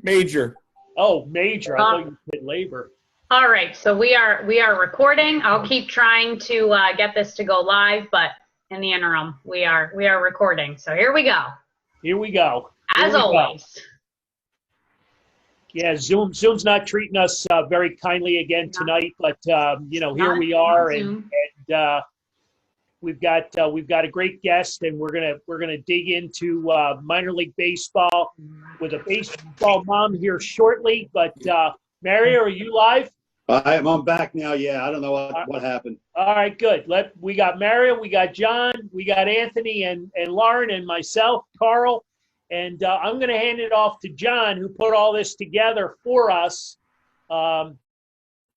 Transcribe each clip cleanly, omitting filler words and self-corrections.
Major. Oh, major. I thought you said labor. All right, so we are recording. I'll keep trying to get this to go live, but in the interim, we are recording. So here we go. Here we go. As always. Yeah, Zoom's not treating us very kindly again tonight, but here we are, and we've got a great guest, and we're gonna dig into minor league baseball with a baseball mom here shortly. But Mario, are you live? I'm back now. Yeah, I don't know what happened. All right, good. We got Mario, we got John, we got Anthony, and Lauren, and myself, Carl, and I'm going to hand it off to John, who put all this together for us,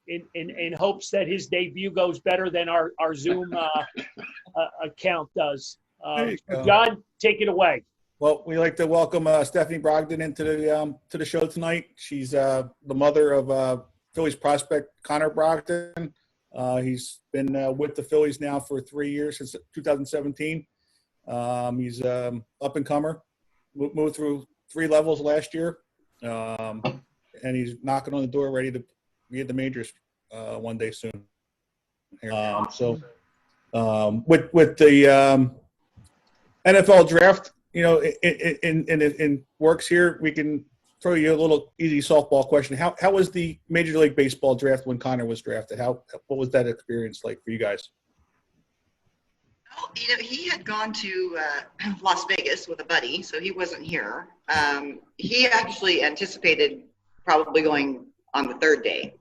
in hopes that his debut goes better than our Zoom account does. John, take it away. Well, we'd like to welcome Stephanie Brogdon into the show tonight. She's the mother of Phillies prospect Connor Brogdon. He's been with the Phillies now for 3 years, since 2017. He's up and comer, moved through 3 levels last year, and he's knocking on the door, ready to be at the majors one day soon. With the NFL draft, in works here, we can throw you a little easy softball question. How was the Major League Baseball draft when Connor was drafted? What was that experience like for you guys? Well, he had gone to Las Vegas with a buddy, so he wasn't here. He actually anticipated probably going on the 3rd day,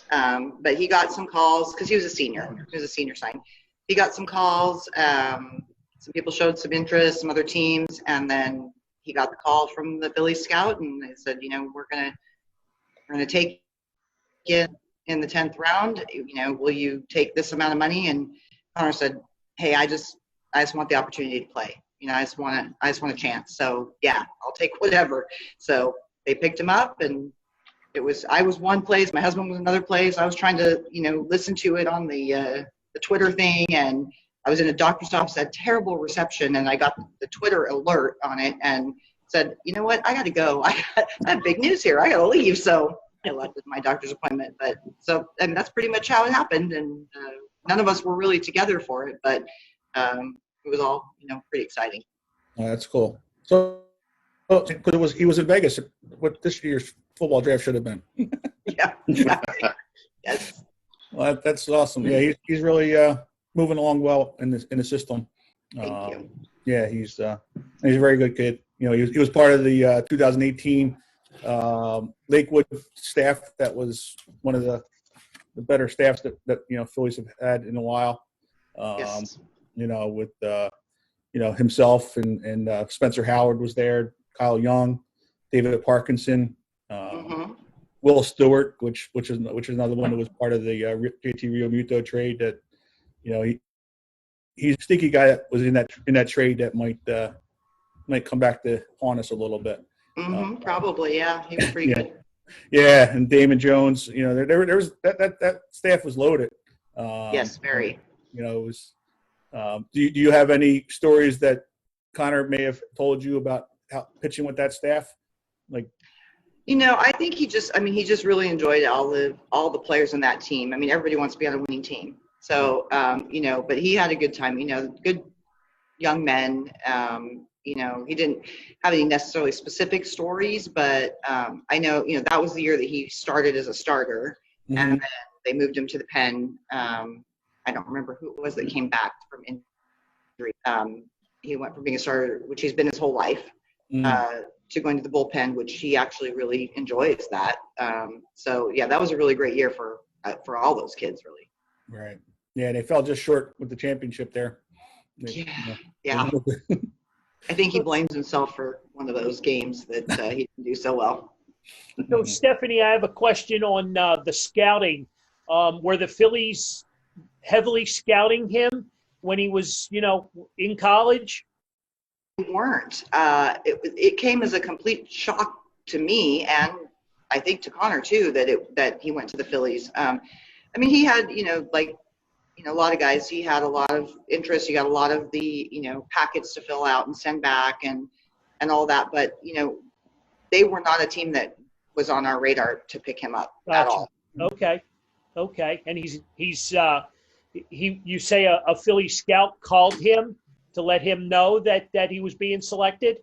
but he got some calls because he was a senior. He was a senior sign. He got some calls. Some people showed some interest, some other teams, and then he got the call from the Phillies scout, and they said, we're gonna take you in the 10th round. Will you take this amount of money? And Connor said, hey, I just want the opportunity to play. I just want a chance. So yeah, I'll take whatever. So they picked him up, and I was one place, my husband was another place. I was trying to listen to it on the Twitter thing, and I was in a doctor's office, had terrible reception, and I got the Twitter alert on it and said, you know what, I got to go. I have big news here. I got to leave. So I left with my doctor's appointment. And that's pretty much how it happened. And none of us were really together for it, but it was all, pretty exciting. That's cool. So, because he was in Vegas, what this year's football draft should have been. Yeah, exactly. Yes. Well, that's awesome. Yeah, he's really moving along well in the system. Thank you. Yeah, he's a very good kid. He was part of the 2018 Lakewood staff. That was one of the better staffs that Phillies have had in a while. Yes. With himself and Spencer Howard was there, Kyle Young, David Parkinson, Will Stewart, which is another one that was part of the JT Realmuto trade. That he's a sneaky guy that was in that trade that might come back to haunt us a little bit. Probably, yeah. He was pretty good. Yeah, and Damon Jones. There was that staff was loaded. Yes, very. It was. Do you have any stories that Connor may have told you about how pitching with that staff? I think he just really enjoyed all the players on that team. Everybody wants to be on a winning team. So, but he had a good time, good young men. He didn't have any necessarily specific stories, but I know, that was the year that he started as a starter, and then they moved him to the pen. I don't remember who it was that came back from injury. He went from being a starter, which he's been his whole life, to going to the bullpen, which he actually really enjoys that. So yeah, that was a really great year for all those kids, really. Right. Yeah, they fell just short with the championship there. Yeah. I think he blames himself for one of those games that he didn't do so well. So, Stephanie, I have a question on the scouting. Were the Phillies heavily scouting him when he was, in college? They weren't. It came as a complete shock to me, and I think to Connor too, that he went to the Phillies. He had, a lot of guys, he had a lot of interest. He got a lot of the, packets to fill out and send back and all that. But, they were not a team that was on our radar to pick him up at Gotcha. all. Okay. And you say a Philly scout called him to let him know that he was being selected?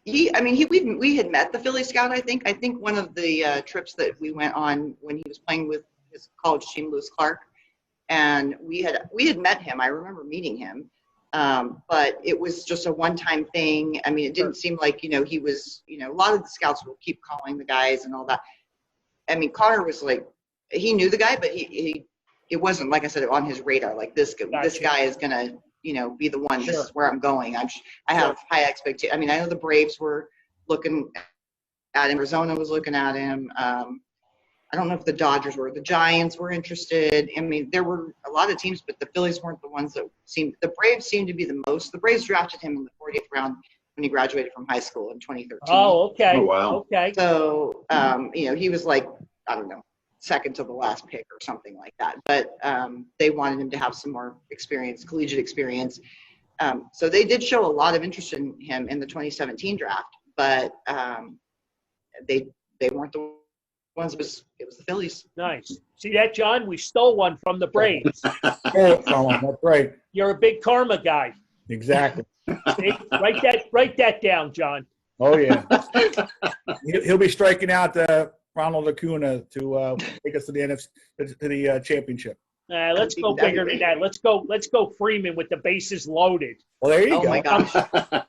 We had met the Philly scout. I think one of the trips that we went on when he was playing with his college team, Lewis Clark, and we had met him. I remember meeting him, but it was just a one-time thing. I mean, it didn't seem like he was. A lot of the scouts will keep calling the guys and all that. I mean, Connor was like, he knew the guy, but it wasn't, like I said, on his radar. Like this guy is gonna be the one. This is where I'm going. I have high expectations. I mean, I know the Braves were looking at him. Arizona was looking at him. I don't know if the Dodgers were. The Giants were interested. I mean, there were a lot of teams, but the Phillies weren't the ones that seemed. The Braves seemed to be the most. The Braves drafted him in the 40th round when he graduated from high school in 2013. Oh, okay. Oh, wow. Okay. So, he was like, I don't know, second to the last pick or something like that. But they wanted him to have some more experience, collegiate experience. So they did show a lot of interest in him in the 2017 draft, but they weren't the ones. It was the Phillies. Nice. See that, John? We stole one from the Braves. That's right. You're a big karma guy. Exactly. See? Write that down, John. Oh yeah. He'll be striking out Ronald Acuna to take us to the NFC to the championship. Let's go bigger than that. Let's go Freeman with the bases loaded. Well, there you Oh go. my gosh.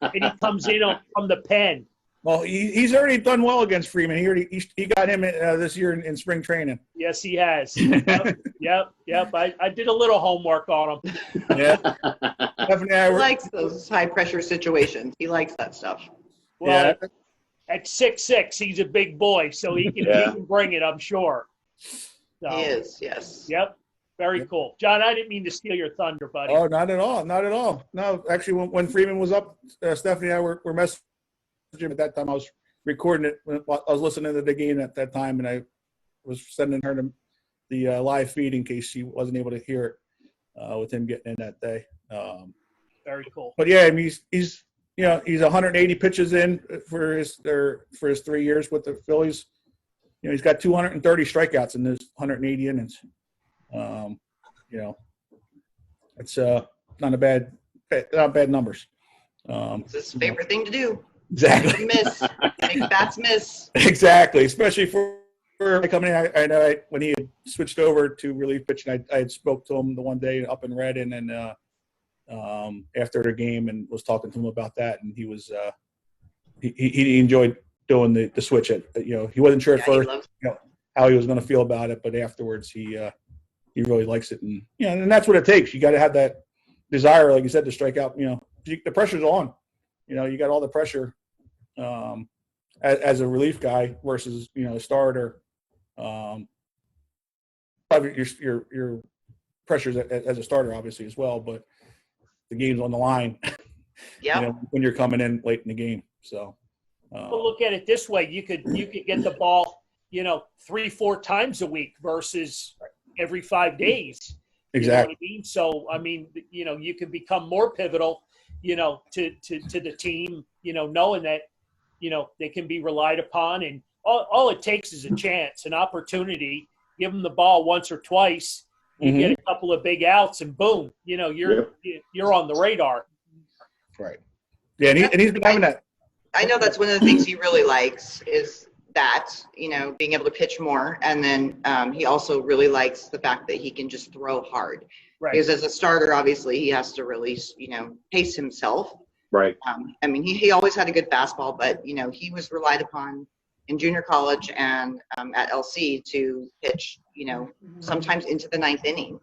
And he comes in from the pen. Well, he's already done well against Freeman. He got him this year in spring training. Yes, he has. Yep. I did a little homework on him. Yeah. Definitely. He likes those high pressure situations. He likes that stuff. Well, Yeah. at 6'6", he's a big boy, so he can bring it, I'm sure. So, He is, yes. Yep. Very cool. John, I didn't mean to steal your thunder, buddy. Oh, not at all. Not at all. No, actually, when Freeman was up, Stephanie and I were messaging at that time. I was recording it. I was listening to the game at that time, and I was sending her the live feed in case she wasn't able to hear it with him getting in that day. Very cool. But yeah, I mean, he's 180 pitches in for his 3 years with the Phillies. He's got 230 strikeouts in his 180 innings. It's not bad numbers. It's his favorite thing to do. Exactly. Miss. Make bats miss. Exactly, especially for coming in. I know when he had switched over to relief pitching, I had spoke to him the one day up in Redding and after the game and was talking to him about that, and he was he enjoyed doing the switch. He wasn't sure at first how he was going to feel about it, but afterwards he really likes it, and that's what it takes. You got to have that desire, like you said, to strike out. The pressure's on. You got all the pressure as a relief guy versus a starter. Your pressures as a starter, obviously, as well, but the game's on the line. Yeah. When you're coming in late in the game. So. Well, look at it this way: you could get the ball, 3-4 times a week versus every 5 days. Exactly. You know what I mean? So, I mean, you can become more pivotal, to the team, knowing that, they can be relied upon. And all it takes is a chance, an opportunity. Give them the ball once or twice. You get a couple of big outs, and boom, you're on the radar. Right. Yeah, and he's been having that. I know that's one of the things he really likes is that, being able to pitch more. And then he also really likes the fact that he can just throw hard. Right. Because as a starter, obviously, he has to really, pace himself. Right. He always had a good fastball, but, he was relied upon in junior college and at LC to pitch, sometimes into the ninth inning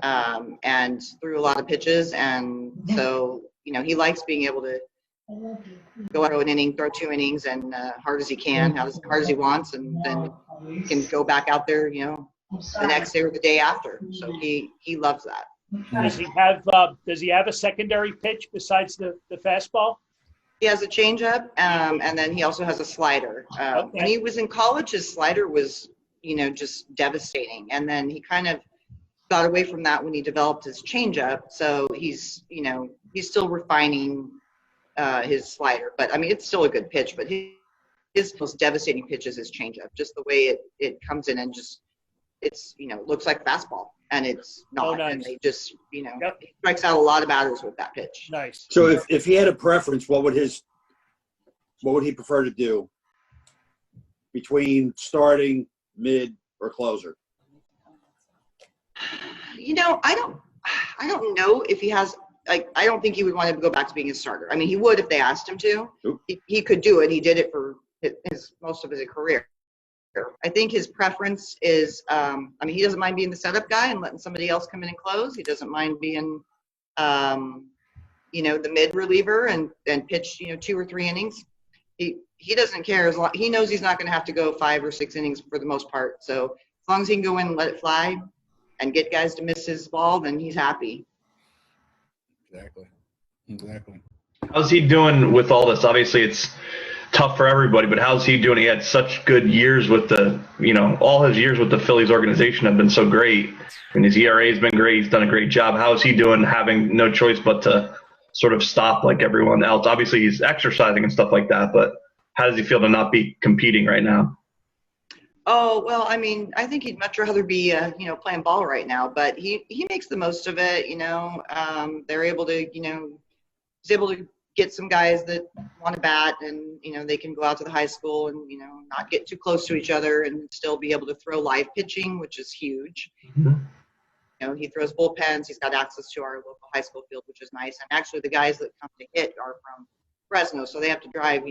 and threw a lot of pitches. And so, he likes being able to go out an inning, throw 2 innings, and hard as he can, as hard as he wants, and then he can go back out there, the next day or the day after. So he loves that. Does he have a secondary pitch besides the fastball? He has a changeup, and then he also has a slider. When he was in college, his slider was, just devastating, and then he kind of got away from that when he developed his changeup. So he's still refining his slider, but I mean, it's still a good pitch, but his most devastating pitch is his changeup. Just the way it comes in and just looks like fastball, and it's not. Oh, nice. And they just he Yep. strikes out a lot of batters with that pitch. Nice. So if he had a preference, what would he prefer to do between starting, mid, or closer? I don't know if he has. Like, I don't think he would want to go back to being a starter. I mean, he would if they asked him to. He could do it. He did it for most of his career. I think his preference is, he doesn't mind being the setup guy and letting somebody else come in and close. He doesn't mind being, the mid reliever and pitch, 2 or 3 innings. He doesn't care. As long, he knows he's not going to have to go 5 or 6 innings for the most part. So as long as he can go in and let it fly and get guys to miss his ball, then he's happy. Exactly. How's he doing with all this? Obviously, it's tough for everybody, but how's he doing? He had such good years with all his years with the Phillies organization have been so great. And his ERA has been great. He's done a great job. How is he doing having no choice but to sort of stop like everyone else? Obviously, he's exercising and stuff like that, but how does he feel to not be competing right now? Oh, well, I think he'd much rather be, playing ball right now, but he makes the most of it, they're able to, he's able to get some guys that want to bat and, they can go out to the high school and, not get too close to each other and still be able to throw live pitching, which is huge. Mm-hmm. He throws bullpens. He's got access to our local high school field, which is nice. And actually the guys that come to hit are from Fresno, so they have to drive,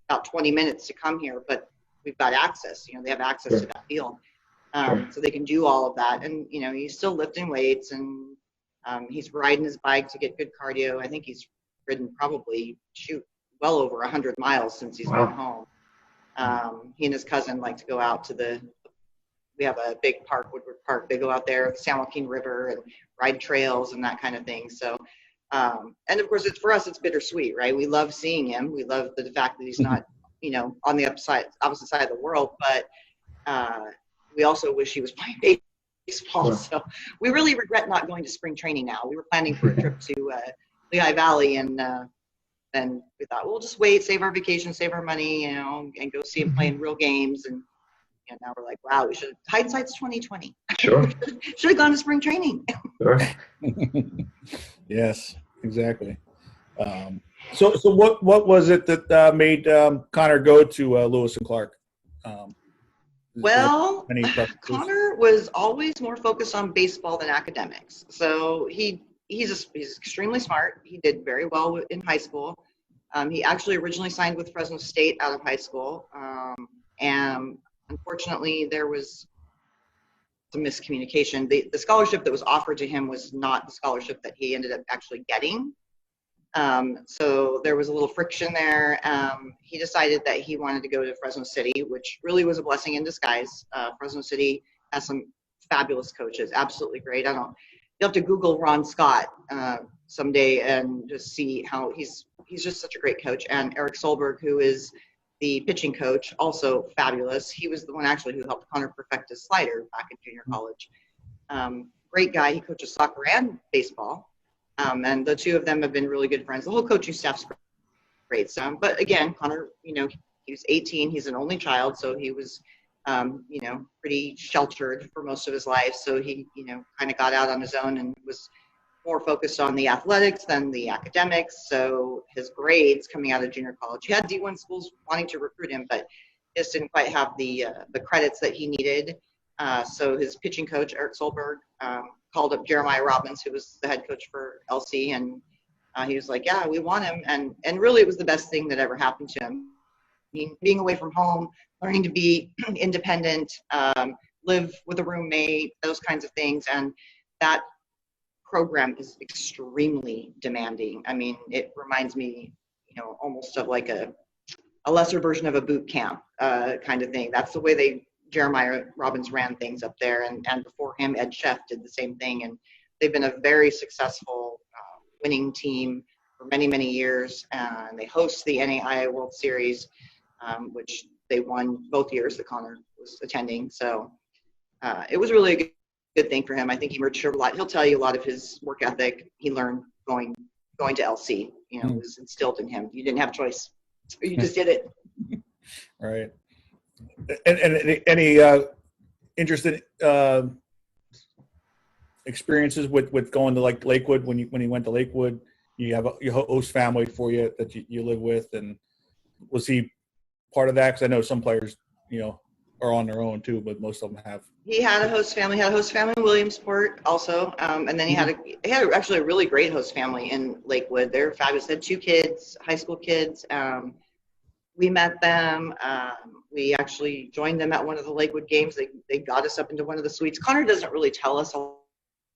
about 20 minutes to come here, but we've got access, they have access to that field. So they can do all of that. And, he's still lifting weights and he's riding his bike to get good cardio. I think he's ridden probably, well over 100 miles since he's been home. He and his cousin like to go out to we have a big park, Woodward Park. They go out there, the San Joaquin River, and ride trails and that kind of thing. So, and of course, for us, it's bittersweet, right? We love seeing him. We love the fact that he's not, on the opposite side of the world, but we also wish he was playing baseball. Sure. So we really regret not going to spring training now. We were planning for a trip to Lehigh Valley, and then we thought, we'll just wait, save our vacation, save our money, and go see him playing real games. And now we're like, wow, we should. Hindsight's 2020. Sure. Should have gone to spring training. Sure. Yes, exactly. So what was it that made Connor go to Lewis and Clark? Well, Connor was always more focused on baseball than academics. So he's extremely smart. He did very well in high school. He actually originally signed with Fresno State out of high school, and unfortunately there was some miscommunication. The scholarship that was offered to him was not the scholarship that he ended up actually getting. So there was a little friction there. He decided that he wanted to go to Fresno City, which really was a blessing in disguise. Fresno City has some fabulous coaches, absolutely great. You'll have to Google Ron Scott someday and just see how he's just such a great coach. And Eric Solberg, who is the pitching coach, also fabulous. He was the one actually who helped Connor perfect his slider back in junior college. Great guy. He coaches soccer and baseball. And the two of them have been really good friends. The whole coaching staff's great. But again, Connor, he was 18. He's an only child, so he was, pretty sheltered for most of his life. So he, kind of got out on his own and was more focused on the athletics than the academics. So his grades coming out of junior college, he had D1 schools wanting to recruit him, but just didn't quite have the credits that he needed. So his pitching coach, Eric Solberg, called up Jeremiah Robbins, who was the head coach for LC, and he was like, yeah, we want him. And really it was the best thing that ever happened to him. Being away from home, learning to be independent, live with a roommate, those kinds of things. And that program is extremely demanding. I mean, it reminds me, almost of like a lesser version of a boot camp kind of thing. That's the way Jeremiah Robbins ran things up there, and before him, Ed Sheff did the same thing. And they've been a very successful winning team for many, many years. And they host the NAIA World Series, which they won both years that Connor was attending. So it was really a good thing for him. I think he matured a lot. He'll tell you a lot of his work ethic he learned going to LC. It was instilled in him. You didn't have a choice. You just did it. Right. And any interesting experiences with going to like Lakewood when you went to Lakewood? You have your host family for you that you live with, and was he part of that? Because I know some players, are on their own too, but most of them have. He had a host family. He had a host family in Williamsport also, and then he had actually a really great host family in Lakewood. They're fabulous. They had 2 kids, high school kids. We met them. We actually joined them at one of the Lakewood games. They got us up into one of the suites. Connor doesn't really tell us a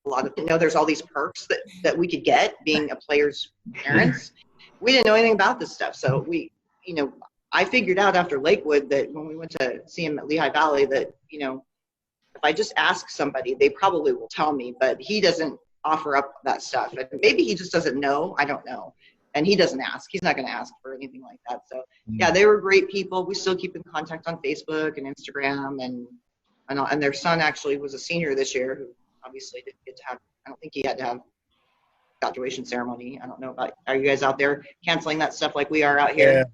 lot of, there's all these perks that we could get being a player's parents. We didn't know anything about this stuff. So I figured out after Lakewood that when we went to see him at Lehigh Valley that, if I just ask somebody, they probably will tell me, but he doesn't offer up that stuff. And maybe he just doesn't know. I don't know. And he doesn't ask. He's not going to ask for anything like that. So, yeah, they were great people. We still keep in contact on Facebook and Instagram. And their son actually was a senior this year who obviously didn't get to have, I don't think he had to have graduation ceremony. I don't know about, are you guys out there canceling that stuff like we are out here?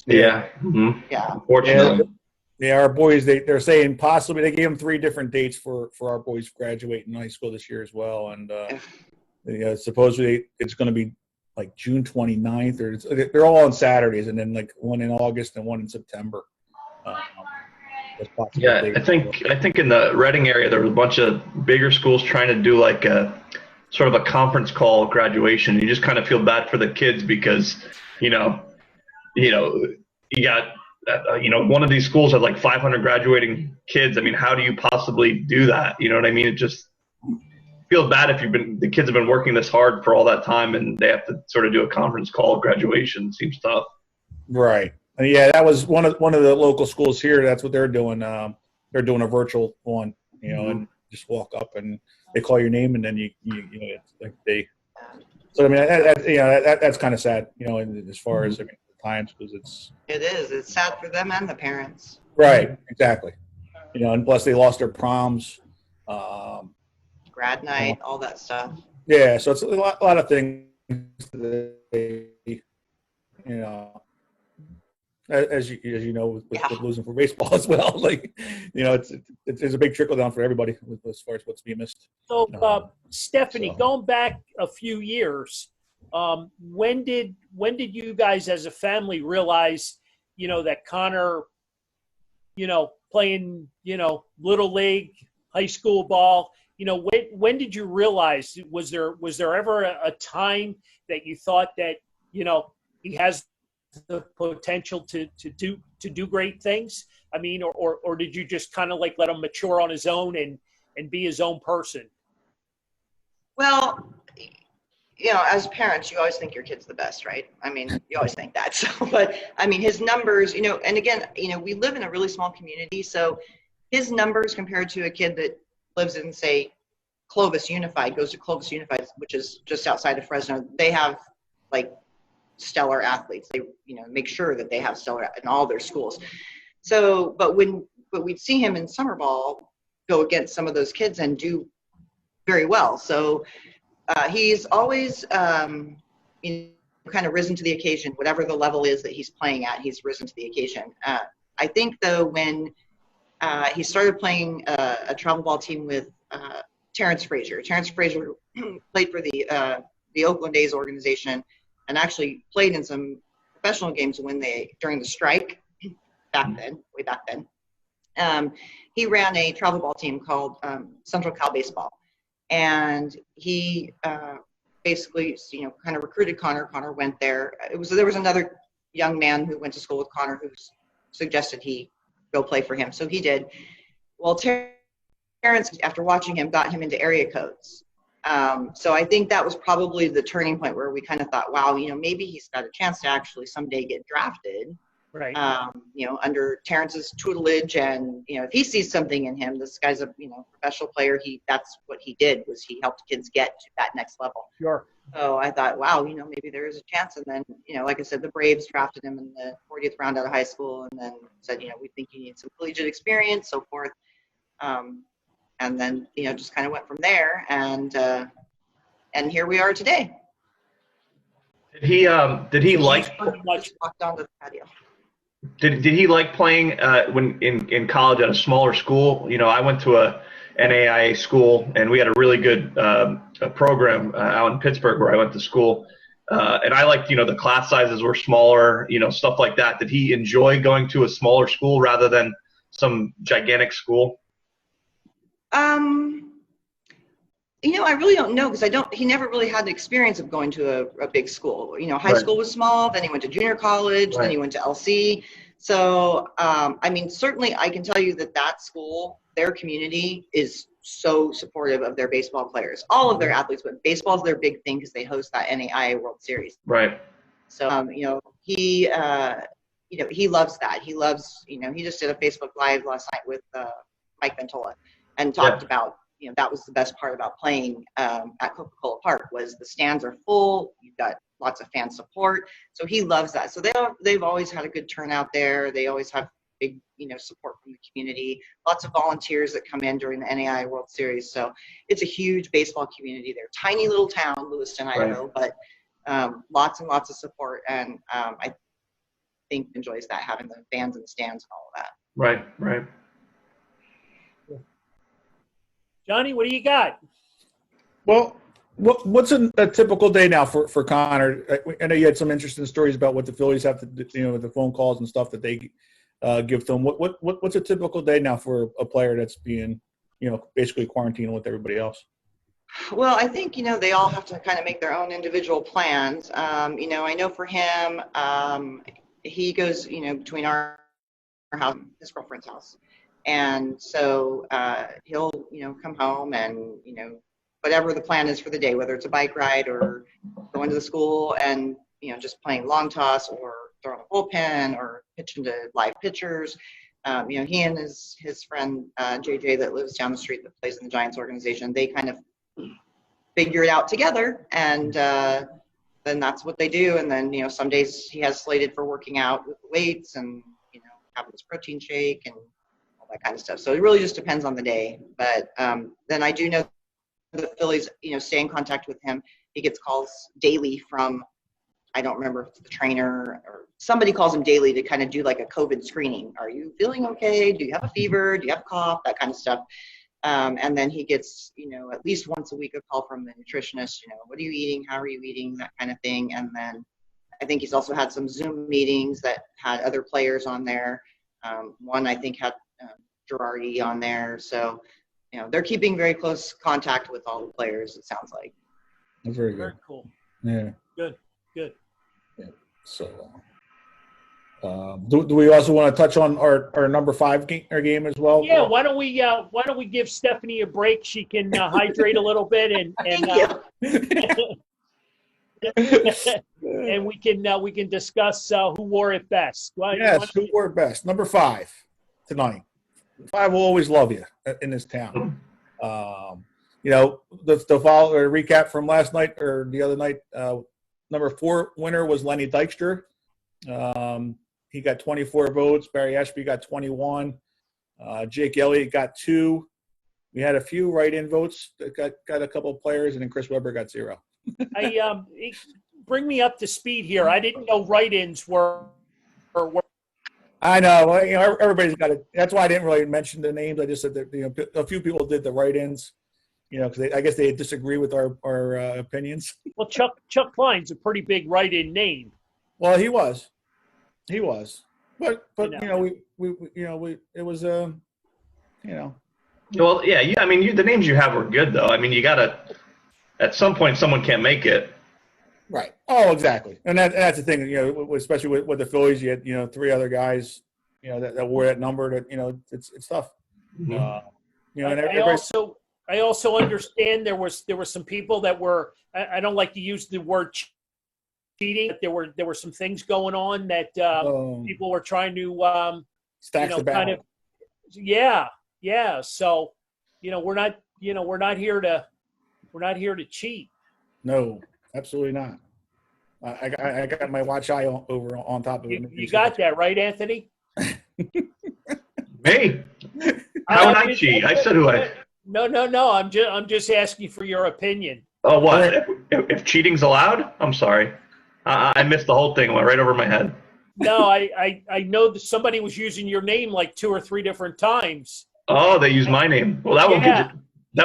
Yeah. Mm-hmm. Yeah. Unfortunately. Yeah, our boys, they're saying possibly they gave them 3 different dates for our boys graduating high school this year as well. And supposedly it's going to be like June 29th, or they're all on Saturdays, and then like one in August and one in September. Yeah, I think in the Reading area there was a bunch of bigger schools trying to do like a sort of a conference call graduation. You just kind of feel bad for the kids because you got one of these schools has like 500 graduating kids. I mean, how do you possibly do that? You know what I mean? It just feel bad if the kids have been working this hard for all that time and they have to sort of do a conference call graduation. Seems tough. Right. Yeah, that was one of the local schools here. That's what they're doing. They're doing a virtual one, and just walk up and they call your name, and then it's like they. So I mean, that's kind of sad, as far as the times, because It's sad for them and the parents. Right. Exactly. And plus they lost their proms. Grad night, all that stuff. Yeah, so it's a lot of things. As you know, with losing for baseball as well, it's a big trickle down for everybody as far as what's being missed. So, Stephanie, going back a few years, when did you guys as a family realize, that Connor, playing, little league, high school ball, when did you realize, was there ever a time that you thought that, he has the potential to do great things? I mean, or did you just kind of like let him mature on his own and be his own person? Well, as parents, you always think your kid's the best, right? I mean, you always think that. So, but I mean, his numbers, and again, we live in a really small community, so his numbers compared to a kid that lives in, say, Clovis Unified, goes to Clovis Unified, which is just outside of Fresno, they have like stellar athletes. They, make sure that they have stellar in all their schools. So, but we'd see him in summer ball go against some of those kids and do very well. So he's always, kind of risen to the occasion. Whatever the level is that he's playing at, he's risen to the occasion. I think though, when he started playing a travel ball team with Terrence Frazier. Terrence Frazier played for the Oakland A's organization and actually played in some professional games during the strike way back then. He ran a travel ball team called Central Cal Baseball, and he basically, kind of recruited Connor. Connor went there. There was another young man who went to school with Connor who suggested he go play for him, so he did. Well, Terrence, after watching him, got him into area codes. So I think that was probably the turning point where we kind of thought, wow, maybe he's got a chance to actually someday get drafted. Right. Under Terrence's tutelage, and if he sees something in him, this guy's a professional player. That's what he did, was he helped kids get to that next level. Sure. So I thought, wow, maybe there is a chance. And then, like I said, the Braves drafted him in the 40th round out of high school, and then said, we think you need some collegiate experience, so forth. And then, just kind of went from there, and here we are today. Did he like? Pretty much walked onto the patio. Did he like playing when in college at a smaller school? You know, I went to a NAIA school, and we had a really good program out in Pittsburgh where I went to school. And I liked, the class sizes were smaller, stuff like that. Did he enjoy going to a smaller school rather than some gigantic school? I really don't know because he never really had the experience of going to a big school. High Right. school was small, then he went to junior college, Right. then he went to LC. So, certainly I can tell you that school, their community is so supportive of their baseball players, all of their athletes, but baseball's their big thing because they host that NAIA World Series. Right. So, he loves that. He loves, he just did a Facebook Live last night with Mike Ventola and talked about, that was the best part about playing at Coca-Cola Park was the stands are full. You've got lots of fan support. So he loves that. So they've always had a good turnout there. They always have big, support from the community. Lots of volunteers that come in during the NAIA World Series. So it's a huge baseball community there. Tiny little town, Lewiston, Idaho, but lots and lots of support. And I think enjoys that, having the fans in the stands and all of that. Right. Right. Johnny, what do you got? Well, what's a typical day now for Connor? I know you had some interesting stories about what the Phillies have to do, the phone calls and stuff that they give to them. What's a typical day now for a player that's being, basically quarantined with everybody else? Well, I think, they all have to kind of make their own individual plans. I know for him, he goes, between our house and his girlfriend's house. And so he'll, come home and, whatever the plan is for the day, whether it's a bike ride or going to the school and, just playing long toss or throwing a bullpen or pitching to live pitchers. He and his friend, JJ, that lives down the street that plays in the Giants organization, they kind of figure it out together. And then that's what they do. And then, some days he has slated for working out with the weights and, having his protein shake and that kind of stuff. So it really just depends on the day. But then I do know the Phillies, stay in contact with him. He gets calls daily from, I don't remember if it's the trainer or somebody calls him daily to kind of do like a COVID screening. Are you feeling okay? Do you have a fever? Do you have a cough? That kind of stuff. And then he gets, at least once a week a call from the nutritionist, what are you eating? How are you eating? That kind of thing. And then I think he's also had some Zoom meetings that had other players on there. One I think had Girardi on there. So, they're keeping very close contact with all the players, it sounds like. That's very good. Very cool. Yeah. Good. Yeah. So, do we also want to touch on our number 5 game as well? Yeah. Why don't we give Stephanie a break? She can hydrate a little bit and and we can discuss who wore it best. Yes, who wore it best? Number 5 tonight. 5 will always love you in this town. The follow or recap from last night or the other night. Number 4 winner was Lenny Dykstra. He got 24 votes. Barry Ashby got 21. Jake Elliott got 2. We had a few write-in votes that got a couple of players, and then Chris Webber got 0. Bring me up to speed here. I didn't know write-ins were. I know. Well, everybody's got it. That's why I didn't really mention the names. I just said that a few people did the write-ins. Because I guess they disagree with our opinions. Well, Chuck Klein's a pretty big write-in name. Well, he was, but it was Well, yeah. I mean, the names you have were good, though. I mean, you gotta. At some point, someone can't make it. Right. Oh, exactly. And that's the thing. Especially with the Phillies, you had 3 other guys, that wore that number. That it's tough. Mm-hmm. And I also understand there were some people that were. I don't like to use the word cheating. But there were some things going on that people were trying to stack the kind of. Yeah. So, we're not here to cheat. No, absolutely not. I got my watch eye over on top of it. You got that right, Anthony? Me? How would I cheat? I said who I. No. I'm just asking for your opinion. Oh, what? If cheating's allowed? I'm sorry. I missed the whole thing. It went right over my head. No, I know that somebody was using your name like 2 or 3 different times. Oh, they use my name. Well, that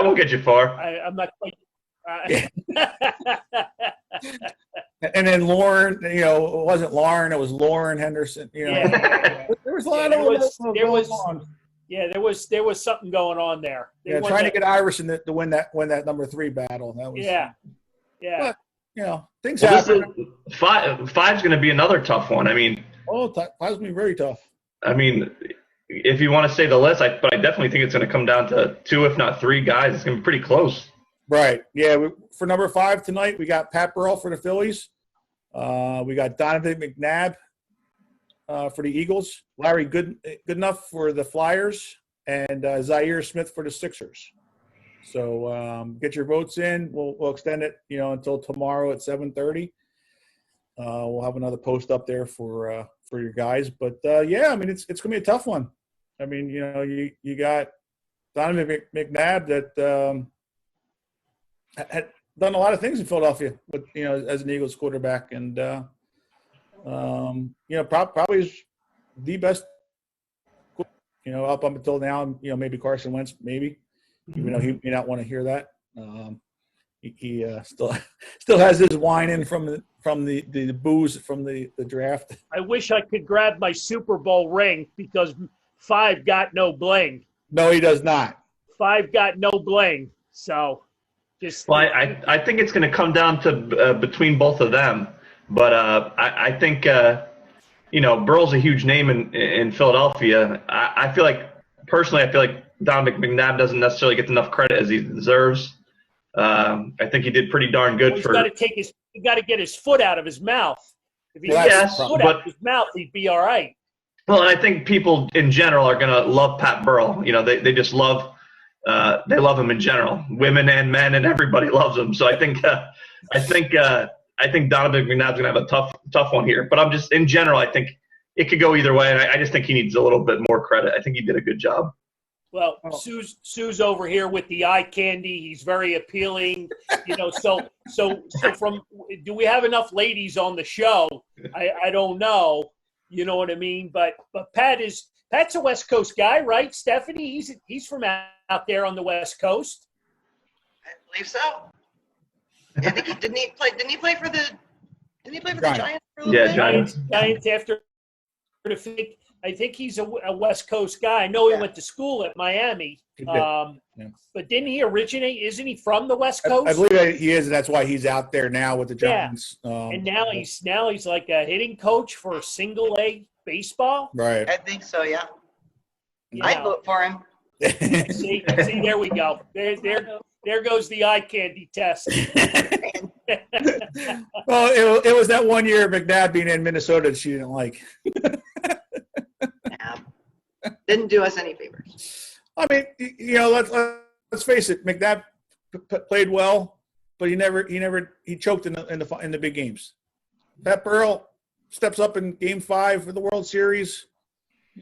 won't get you far. I'm not quite. Yeah. And then Lauren, it wasn't Lauren, it was Lauren Henderson. Yeah. There was a lot there was something going on there. Trying to get Iverson to win that number 3 battle. That was yeah. But, things happen. Five's going to be another tough one. I mean, five's going to be very tough. I mean, if you want to say the list, but I definitely think it's going to come down to 2, if not 3 guys. It's going to be pretty close. Right. Yeah. For number 5 tonight, we got Pat Burrell for the Phillies. We got Donovan McNabb for the Eagles. Larry Goodenough for the Flyers, and Zaire Smith for the Sixers. So get your votes in. We'll extend it, until tomorrow at 7:30. We'll have another post up there for your guys. But I mean, it's gonna be a tough one. I mean, you got Donovan McNabb that had done a lot of things in Philadelphia with as an Eagles quarterback, and probably is the best up until now. Maybe Carson Wentz, maybe. Even though he may not want to hear that, he still has his wine in from the booze from the draft. I wish I could grab my Super Bowl ring because 5 got no bling. No, he does not. 5 got no bling. So, just. Well, I think it's going to come down to between both of them, but I think Burrow's a huge name in Philadelphia. I feel like Donovan McNabb doesn't necessarily get enough credit as he deserves. I think he did pretty darn good. He's got to get his foot out of his mouth. If he gets his foot out of his mouth, he'd be all right. Well, and I think people in general are going to love Pat Burrell. They just love they love him in general. Women and men and everybody loves him. So I think Donovan McNabb's going to have a tough one here. But I'm just in general, I think it could go either way, and I just think he needs a little bit more credit. I think he did a good job. Well, Sue's over here with the eye candy. He's very appealing, So do we have enough ladies on the show? I don't know. You know what I mean? But Pat's a West Coast guy, right, Stephanie? He's from out there on the West Coast. I believe so. I think didn't he play for the Giants for a little bit? Giants after the fake. I think he's a West Coast guy. I know he went to school at Miami. But didn't he originate? Isn't he from the West Coast? I believe he is, and that's why he's out there now with the Giants. And now he's like a hitting coach for single A baseball. Right. I think so. Yeah. I'd vote for him. See, there we go. There goes the eye candy test. Well, it was that one year McNabb being in Minnesota that she didn't like. Didn't do us any favors. I mean, let's face it. McNabb played well, but he choked in the big games. Pat Burrell steps up in Game 5 for the World Series.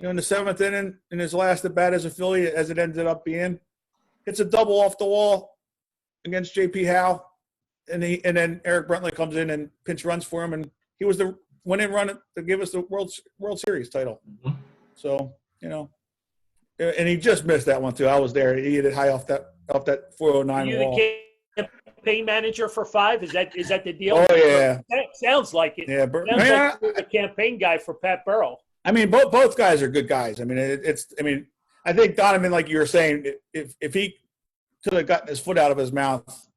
In the 7th inning, in his last at bat as a Philly, as it ended up being, hits a double off the wall against J.P. Howe, and then Eric Bruntley comes in and pinch runs for him, and he was the winning run to give us the World Series title. Mm-hmm. So and he just missed that one too. I was there. He hit it high off that 409 wall. You the campaign manager for 5? Is that the deal? Oh yeah, sounds like it. Yeah, sounds like you're the campaign guy for Pat Burrell. I mean, both guys are good guys. I mean, I think Donovan, like you were saying, if he could have gotten his foot out of his mouth,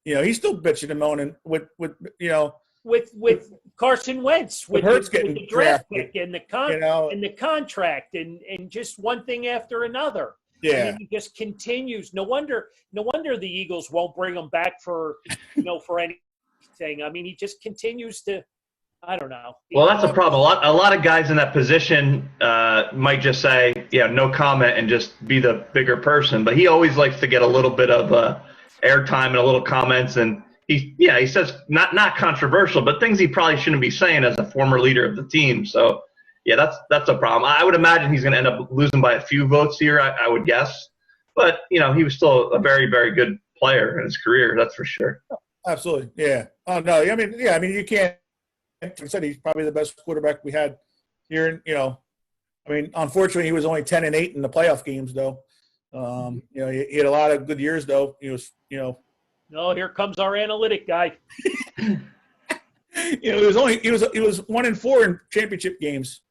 he's still bitching and moaning with Carson Wentz, with the draft pick and the contract and just one thing after another. Yeah, I mean, he just continues. No wonder the Eagles won't bring him back for for anything. I mean, he just continues to. I don't know. Well, that's a problem. A lot of guys in that position might just say, no comment and just be the bigger person. But he always likes to get a little bit of airtime and a little comments. And he says not controversial, but things he probably shouldn't be saying as a former leader of the team. So, that's a problem. I would imagine he's going to end up losing by a few votes here, I would guess. But, he was still a very, very good player in his career. That's for sure. Absolutely. Yeah. Oh, no. I mean, you can't. I said he's probably the best quarterback we had here, I mean, unfortunately, he was only 10-8 in the playoff games, though. He had a lot of good years, though. He was, No, here comes our analytic guy. he was 1-4 in championship games.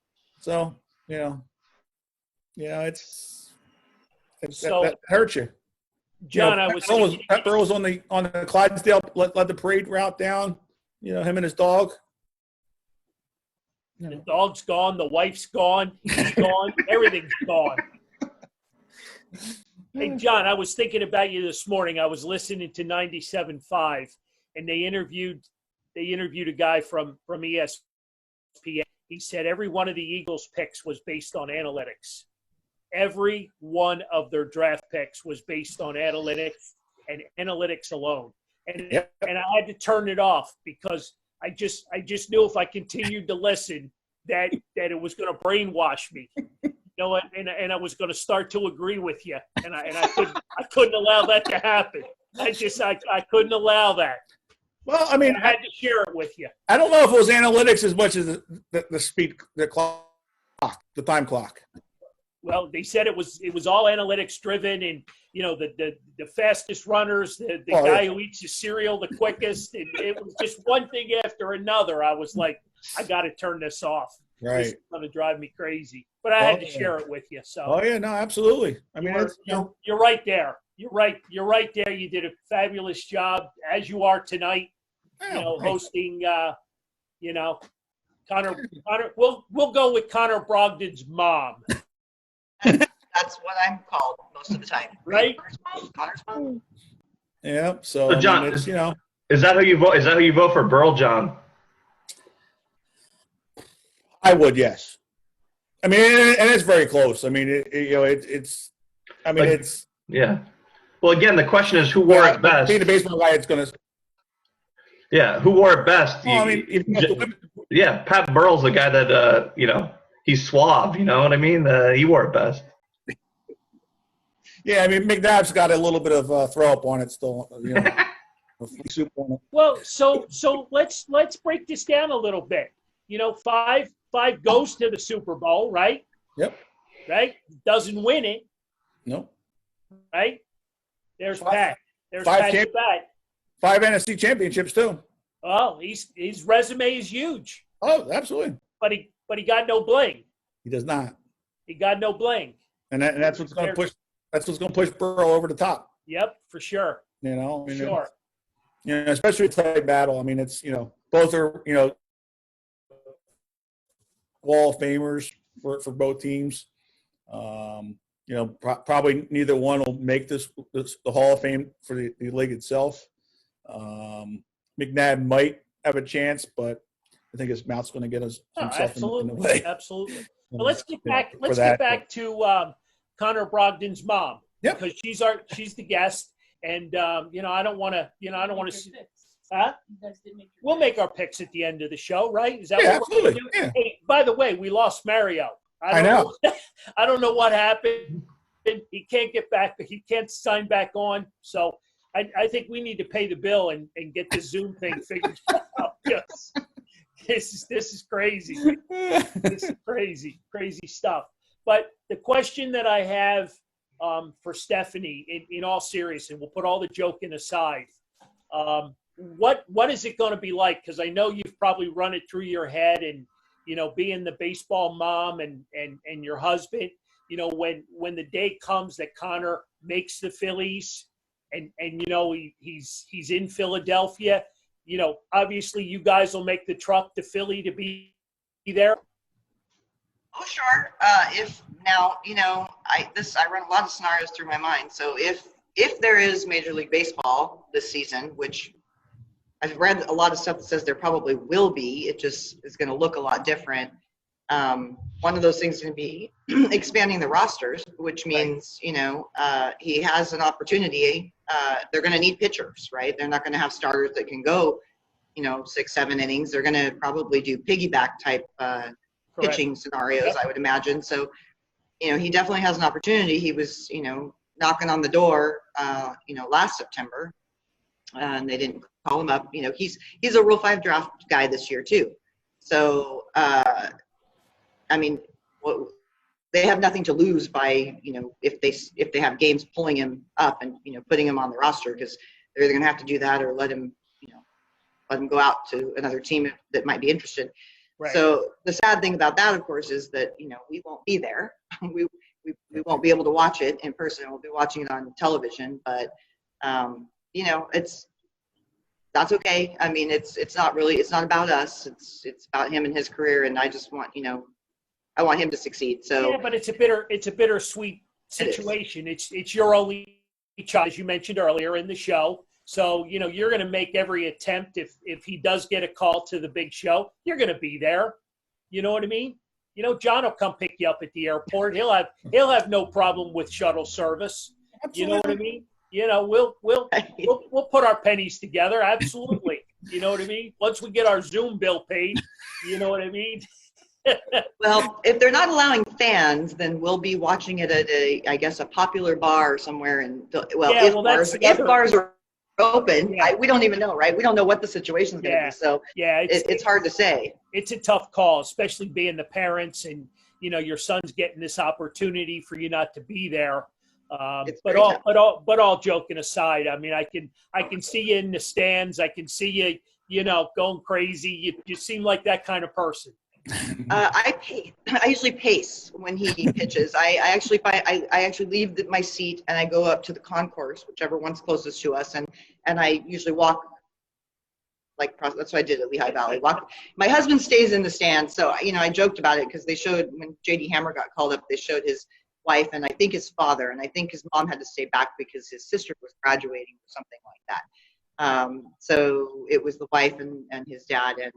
So, that hurts you. John, I was thinking, Pat Burrell's on the Clydesdale, led the parade route down. Him and his dog. the dog's gone, the wife's gone, he's gone, everything's gone. Hey, John, I was thinking about you this morning. I was listening to 97.5, and they interviewed a guy from ESPN. He said every one of the Eagles' picks was based on analytics. Every one of their draft picks was based on analytics and analytics alone. And I had to turn it off because I just knew if I continued to listen that it was going to brainwash me. And I was going to start to agree with you, and I couldn't allow that to happen. I couldn't allow that. Well, I mean, I had to share it with you. I don't know if it was analytics as much as the speed, the clock, the time clock. Well, they said it was all analytics driven, and the fastest runners, the guy who eats the cereal the quickest, and it was just one thing after another. I was like, I got to turn this off. Right. This is going to drive me crazy. But I had to share it with you. So. Oh yeah, no, absolutely. I mean, you're right there. You're right there. You did a fabulous job, as you are tonight. Hosting. Connor. We'll go with Connor Brogdon's mom. That's what I'm called most of the time. Right? Connor's mom. Yeah. So John, it's, is that how you vote? Is that how you vote for Burl, John? I would, yes. I mean, and it's very close. I mean, it's. I mean, it's. Yeah. Well, again, the question is who wore it best. Being a baseball guy, it's going to. Yeah, who wore it best? Well, I mean, yeah, Pat Burrell's the guy that he's suave. You know what I mean? He wore it best. Yeah, I mean, McNabb's got a little bit of throw up on it still. Soup on it. Well, so let's break this down a little bit. Five goes to the Super Bowl, right? Yep. Right? Doesn't win it. Nope. Right? There's Pat. There's Pat. Pat. 5 NFC championships too. Oh, his resume is huge. Oh, absolutely. But he got no bling. He does not. He got no bling. And that's what's going to push. That's what's going to push Burrow over the top. Yep, for sure. Sure. Especially a tight battle. I mean, it's both are Wall of Famers for both teams. Probably neither one will make the Hall of Fame for the league itself. McNabb might have a chance, but I think his mouth's going to get himself in the way. Absolutely. Well, let's get back to Connor Brogdon's mom. Yep. Because she's the guest, and I don't want to Huh? We'll make our picks at the end of the show, right? Is that what we're going to do? Yeah. Hey, by the way, we lost Mario. I know. I don't know what happened. He can't get back. He can't sign back on. So I think we need to pay the bill and get the Zoom thing figured out. Yes. This is crazy. This is crazy stuff. But the question that I have for Stephanie, in all seriousness, and we'll put all the joking aside, what is it going to be like? Because I know you've probably run it through your head, and being the baseball mom and your husband, when the day comes that Connor makes the Phillies, and he's in Philadelphia, obviously you guys will make the truck to Philly to be there. Oh, sure. If now, I run a lot of scenarios through my mind. So if there is Major League Baseball this season, which I've read a lot of stuff that says there probably will be, it just is going to look a lot different. One of those things is going to be expanding the rosters, which means, he has an opportunity. They're going to need pitchers, right? They're not going to have starters that can go, 6-7 innings. They're going to probably do piggyback type pitching scenarios, yep. I would imagine. So, he definitely has an opportunity. He was, knocking on the door, last September, and they didn't call him up. He's a Rule 5 draft guy this year too. So, I mean, they have nothing to lose by, if they have games pulling him up and, putting him on the roster, because they're either going to have to do that or let him go out to another team that might be interested. Right. So the sad thing about that, of course, is that, we won't be there. we won't be able to watch it in person. We'll be watching it on television, but, that's okay. I mean, it's not about us. It's about him and his career. And I just want, I want him to succeed. So yeah, but it's a bittersweet situation. It's your only child, as you mentioned earlier in the show. So, you're going to make every attempt. If he does get a call to the big show, you're going to be there. You know what I mean? John will come pick you up at the airport. He'll have no problem with shuttle service. Absolutely. You know what I mean? We'll put our pennies together. Absolutely. You know what I mean? Once we get our Zoom bill paid, you know what I mean? Well, if they're not allowing fans, then we'll be watching it at a popular bar somewhere. If bars are open, yeah. We don't even know, right? We don't know what the situation is going to be. So it's hard to say. It's a tough call, especially being the parents and, your son's getting this opportunity for you not to be there. But all joking aside, I mean, I can see you in the stands. I can see you, going crazy. You seem like that kind of person. I usually pace when he pitches. I actually leave my seat and I go up to the concourse, whichever one's closest to us, and I usually walk. That's what I did at Lehigh Valley. My husband stays in the stands, so I joked about it because they showed when J.D. Hammer got called up, they showed his wife and I think his father, and I think his mom had to stay back because his sister was graduating or something like that. So it was the wife and his dad, and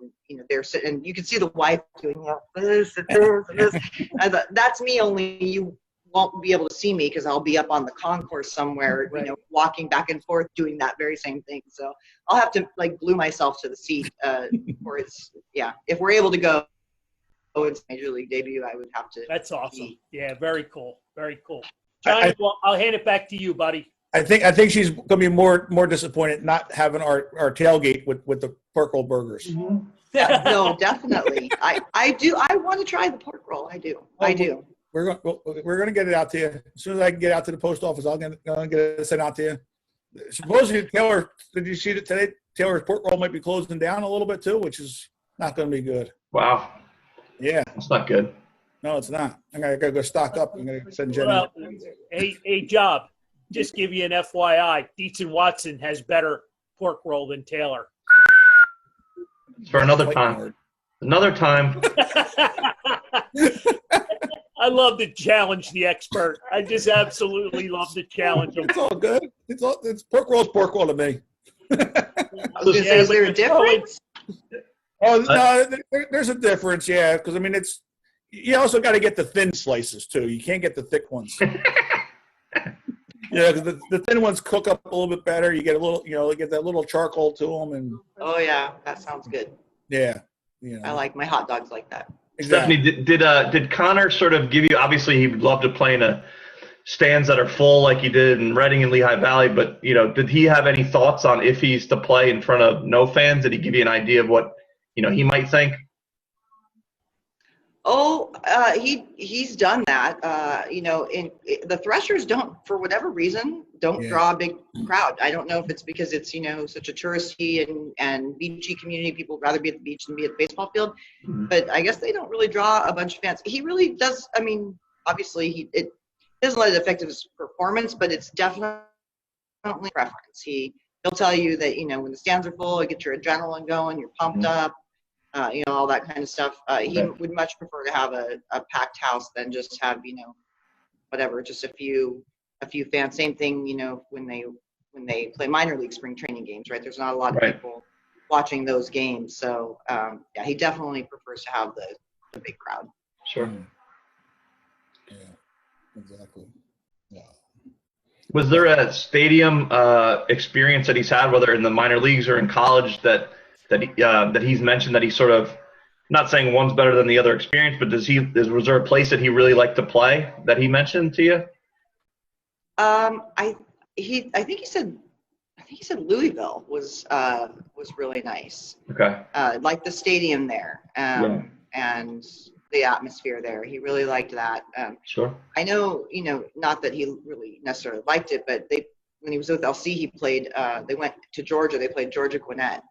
they're sitting, and you can see the wife doing this and this and this. I thought, that's me, only you won't be able to see me because I'll be up on the concourse somewhere, right. Walking back and forth doing that very same thing. So I'll have to glue myself to the seat for his. Yeah, if we're able to go. It's Major League debut, I would have to. That's awesome. Yeah, very cool. Very cool. Johnny, I'll hand it back to you, buddy. I think she's going to be more disappointed not having our tailgate with the pork roll burgers. Mm-hmm. No, definitely. I do. I want to try the pork roll. I do. We're going to get it out to you as soon as I can get out to the post office. I'll get it sent out to you. Supposedly, Taylor, did you see that today? Taylor's pork roll might be closing down a little bit too, which is not going to be good. Wow. Yeah. That's not good. No, it's not. I got to go stock up. I'm going to send Jen out. A job. Just give you an FYI. Dietz and Watson has better pork roll than Taylor. For another time. Another time. I love to challenge the expert. I just absolutely love to challenge him. It's all good. It's pork roll to me. I was going to say, is there a difference? Oh, no, there's a difference, yeah, because, I mean, you also got to get the thin slices, too. You can't get the thick ones. Yeah, because the thin ones cook up a little bit better. You get a little, get that little charcoal to them. And oh, yeah, that sounds good. Yeah. I like my hot dogs like that. Exactly. Stephanie, did Connor sort of give you, obviously he would love to play in stands that are full like he did in Reading and Lehigh Valley, but, did he have any thoughts on if he's to play in front of no fans? Did he give you an idea of what he might think? Oh, he's done that. The Threshers for whatever reason, don't draw a big crowd. I don't know if it's because it's, such a touristy and beachy community. People would rather be at the beach than be at the baseball field. Mm-hmm. But I guess they don't really draw a bunch of fans. He really does. I mean, obviously it doesn't let it affect his performance, but it's definitely preference. He'll tell you that, when the stands are full, you get your adrenaline going, you're pumped up. All that kind of stuff. He would much prefer to have a packed house than just have, whatever, just a few fans. Same thing, when they play minor league spring training games, right? There's not a lot of people watching those games. So, he definitely prefers to have the big crowd. Sure. Yeah, exactly. Yeah. Was there a stadium experience that he's had, whether in the minor leagues or in college, that he's mentioned that he sort of, not saying one's better than the other experience, but was there a place that he really liked to play that he mentioned to you? I think he said Louisville was really nice. Okay. Like the stadium there. And the atmosphere there. He really liked that. Sure. I know, not that he really necessarily liked it, but when he was with LC, he played. They went to Georgia. They played Georgia Gwinnett,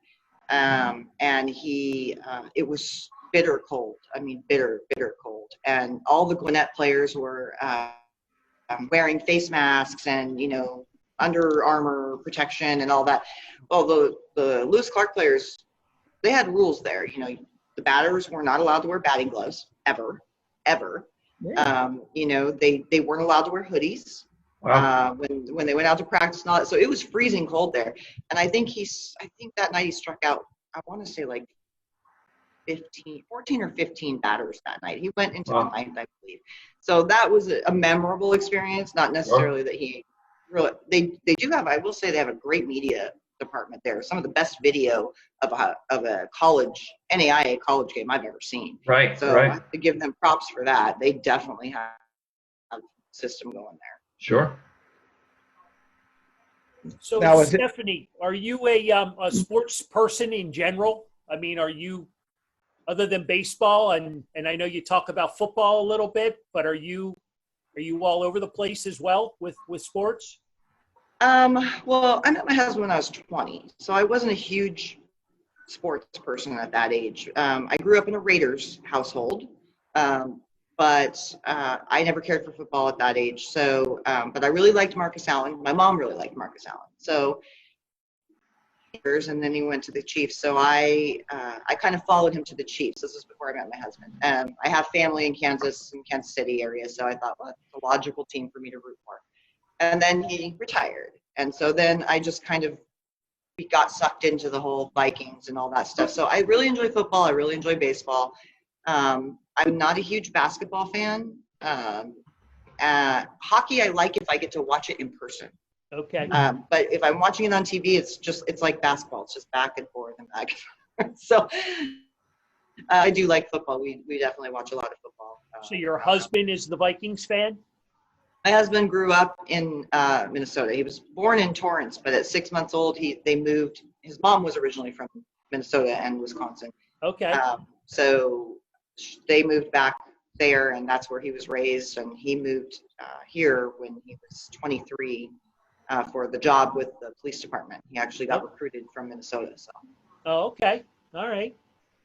and it was bitter cold. I mean, bitter cold. And all the Gwinnett players were wearing face masks and Under Armour protection and all that. Well, the Lewis Clark players, they had rules there. The batters were not allowed to wear batting gloves ever. Yeah. They weren't allowed to wear hoodies. Wow. When they went out to practice and all that. So it was freezing cold there. And I think that night he struck out, I want to say like 14 or 15 batters that night. He went into the ninth, I believe. So that was a memorable experience, not necessarily that he really, they do have, I will say they have a great media department there. Some of the best video of a college, NAIA college game I've ever seen. Right. So I have to give them props for that. They definitely have a system going there. Sure. So, Now, Stephanie, are you a sports person in general? I mean, are you, other than baseball, and I know you talk about football a little bit, but are you all over the place as well with sports? Well, I met my husband when I was 20, so I wasn't a huge sports person at that age. I grew up in a Raiders household, but I never cared for football at that age. So, but I really liked Marcus Allen. My mom really liked Marcus Allen. So, and then he went to the Chiefs. So I kind of followed him to the Chiefs. This was before I met my husband. I have family in Kansas City area, so I thought, well, it's a logical team for me to root for. And then he retired. And so then I just we got sucked into the whole Vikings and all that stuff. So I really enjoy football. I really enjoy baseball. I'm not a huge basketball fan. Hockey, I like if I get to watch it in person. Okay. But if I'm watching it on TV, it's like basketball. It's just back and forth and back and forth. So I do like football. We definitely watch a lot of football. So your husband is the Vikings fan? My husband grew up in Minnesota. He was born in Torrance, but at 6 months old, they moved. His mom was originally from Minnesota and Wisconsin. Okay. So they moved back there, and that's where he was raised. And he moved here when he was 23 for the job with the police department. He actually got recruited from Minnesota. So. Oh, okay. All right.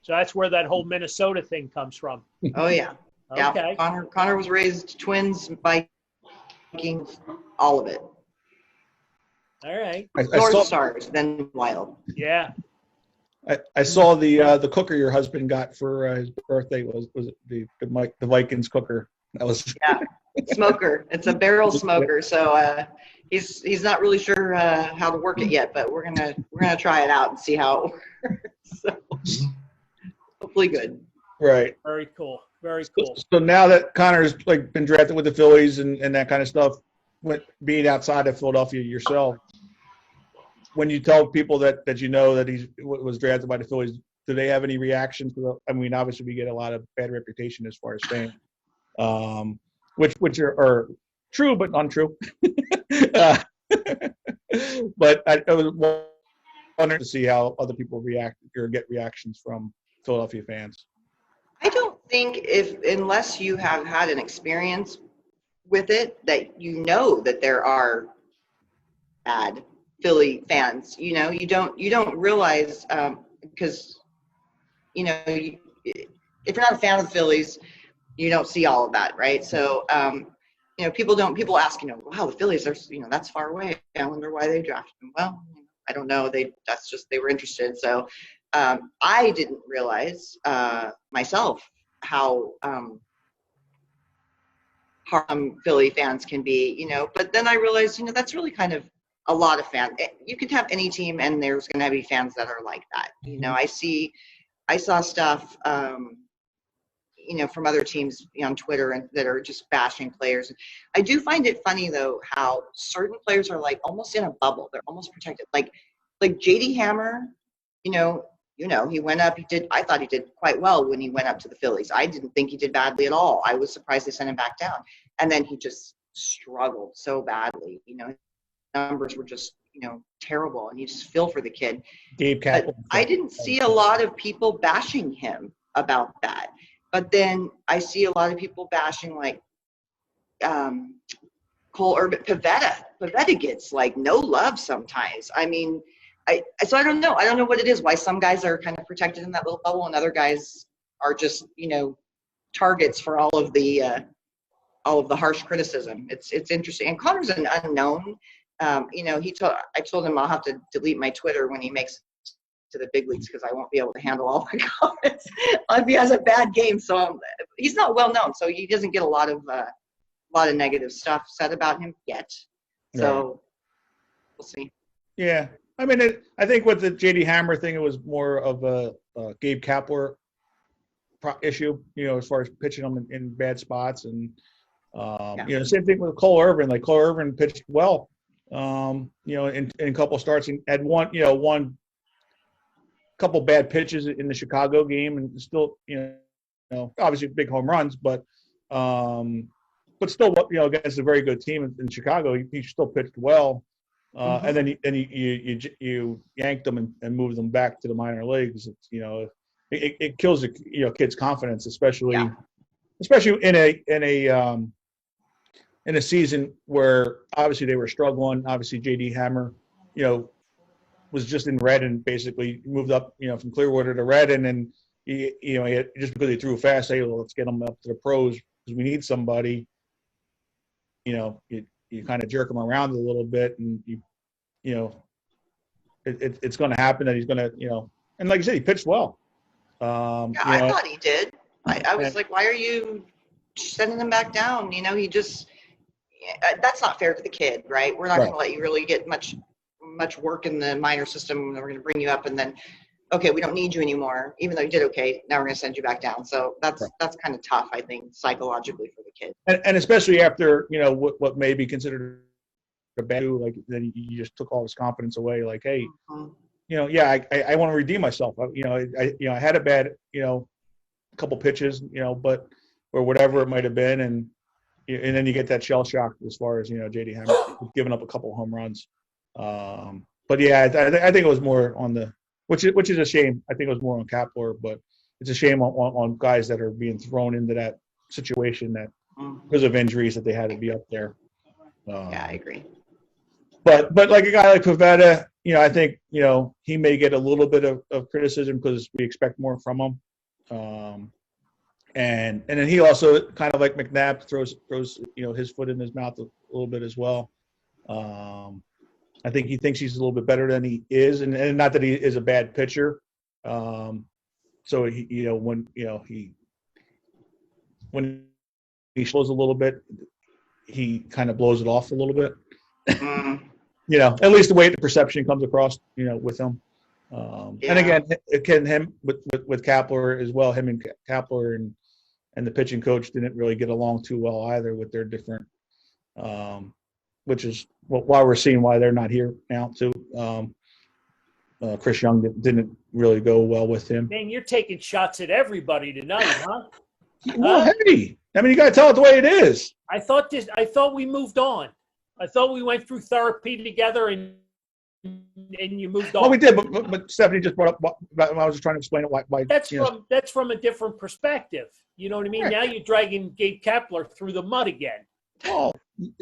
So that's where that whole Minnesota thing comes from. Oh yeah. Okay. Yeah. Connor was raised Twins, Vikings, all of it. All right. North Stars, then Wild. Yeah. I saw the cooker your husband got for his birthday was it the Vikings cooker? That was Smoker. It's a barrel smoker, so he's not really sure how to work it yet, but we're gonna try it out and see how it works. So, hopefully good. Right. Very cool. Very cool. So now that Connor's been drafted with the Phillies and that kind of stuff, being outside of Philadelphia yourself, when you tell people that you know that he was drafted by the Phillies, do they have any reactions to I mean, obviously we get a lot of bad reputation as far as fans, which are true but untrue. But I was wondering to see how other people react or get reactions from Philadelphia fans. I don't think unless you have had an experience with it, that that there are bad Philly fans. You don't realize because if you're not a fan of the Phillies, you don't see all of that, right? So people ask, wow, the Phillies are that's far away. I wonder why they drafted them. Well, I don't know. They were interested. So I didn't realize myself how hard Philly fans can be, but then I realized, that's really kind of a lot of fans. You can have any team and there's going to be fans that are like that. I saw stuff, from other teams on Twitter and that are just bashing players. I do find it funny though, how certain players are almost in a bubble. They're almost protected. Like JD Hammer, he went up, I thought he did quite well when he went up to the Phillies. I didn't think he did badly at all. I was surprised they sent him back down. And then he just struggled so badly. Numbers were just, terrible. And you just feel for the kid. Gabe Kaplan. I didn't see a lot of people bashing him about that. But then I see a lot of people bashing like Cole Urban. Pavetta gets like no love sometimes. I mean, so I don't know. I don't know what it is. Why some guys are kind of protected in that little bubble, and other guys are just targets for all of the harsh criticism. It's interesting. And Connor's an unknown. I told him I'll have to delete my Twitter when he makes it to the big leagues because I won't be able to handle all the comments if he has a bad game. So he's not well known, so he doesn't get a lot of negative stuff said about him yet. So we'll see. Yeah, I mean, I think with the JD Hammer thing, it was more of a Gabe Kapler issue. As far as pitching them in bad spots, and same thing with Cole Irvin. Like Cole Irvin pitched well, in a couple of starts, and had one couple bad pitches in the Chicago game, and still, obviously big home runs, but still, against a very good team in Chicago, he still pitched well. And then you yanked them and moved them back to the minor leagues. It kills the kids' confidence, especially in a season where obviously they were struggling. Obviously, JD Hammer, was just in Redden, basically moved up, from Clearwater to Redden, and he had, just because he threw fast, hey, well, let's get him up to the pros because we need somebody. You kind of jerk him around a little bit, and it's going to happen that he's going to, and like you said, he pitched well. I thought he did. I was like, why are you sending him back down? He just that's not fair to the kid, right? We're not going to let you really get much work in the minor system, and we're going to bring you up, and then, okay, we don't need you anymore, even though you did okay. Now we're going to send you back down. So that's kind of tough, I think, psychologically for the kid. And especially after what may be considered a bad, like then you just took all his confidence away. Like, hey, I want to redeem myself. I had a bad couple pitches, but or whatever it might have been, and then you get that shell shock as far as JD Hammer giving up a couple home runs. But yeah, I think it was more on the. Which is a shame. I think it was more on Kapler, but it's a shame on guys that are being thrown into that situation that because of injuries that they had to be up there. Yeah, I agree. But like a guy like Pavetta, I think he may get a little bit of criticism because we expect more from him. And then he also kind of like McNabb throws his foot in his mouth a little bit as well. I think he thinks he's a little bit better than he is, and not that he is a bad pitcher. So he, when he slows a little bit, he kind of blows it off a little bit. At least the way the perception comes across, with him. And again, him with Kapler as well. Him and Kapler and the pitching coach didn't really get along too well either with their different. Which is why we're seeing why they're not here now too. Chris Young didn't really go well with him. Man, you're taking shots at everybody tonight, huh? Well, hey, I mean, you got to tell it the way it is. I thought we moved on. I thought we went through therapy together and you moved on. Well, we did, but Stephanie just brought up. I was just trying to explain it. Why that's from a different perspective. You know what I mean? Right. Now you're dragging Gabe Kapler through the mud again. Oh.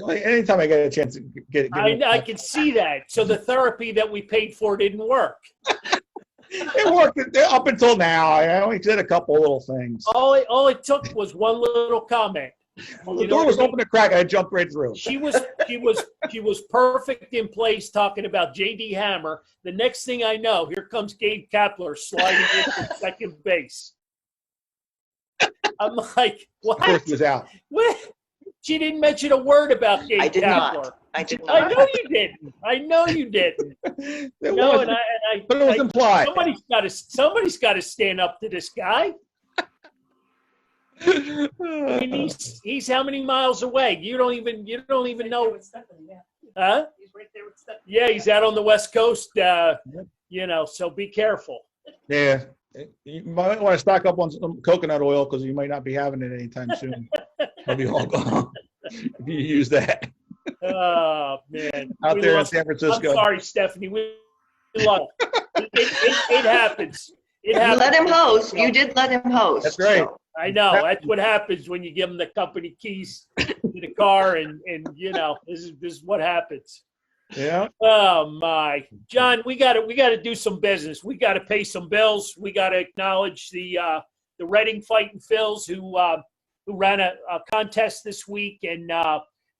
Anytime I get a chance to get I can see that. So the therapy that we paid for didn't work. It worked up until now. I only did a couple little things. All it took was one little comment. Well, the door was open a crack. I jumped right through. She was perfect in place talking about JD Hammer. The next thing I know, here comes Gabe Kapler sliding into second base. I'm like, what? Of course, he was out. What? She didn't mention a word about Gabe Kapler. I did not. I know you didn't. But it was implied. Somebody's got to stand up to this guy. I mean, he's how many miles away? You don't even know. Huh? He's right there with Stephanie. Yeah, he's out on the West Coast. So be careful. Yeah. You might want to stock up on some coconut oil because you might not be having it anytime soon. It'll be all gone if you use that. Oh, man. Out there in San Francisco. I'm sorry, Stephanie. We lost. It happens. It happens. You let him host. You did let him host. That's right. So, I know. That's what happens when you give them the company keys to the car, and this is what happens. Yeah. Oh my, John, we got to do some business. We got to pay some bills. We got to acknowledge the Reading Fighting Phils who ran a contest this week, and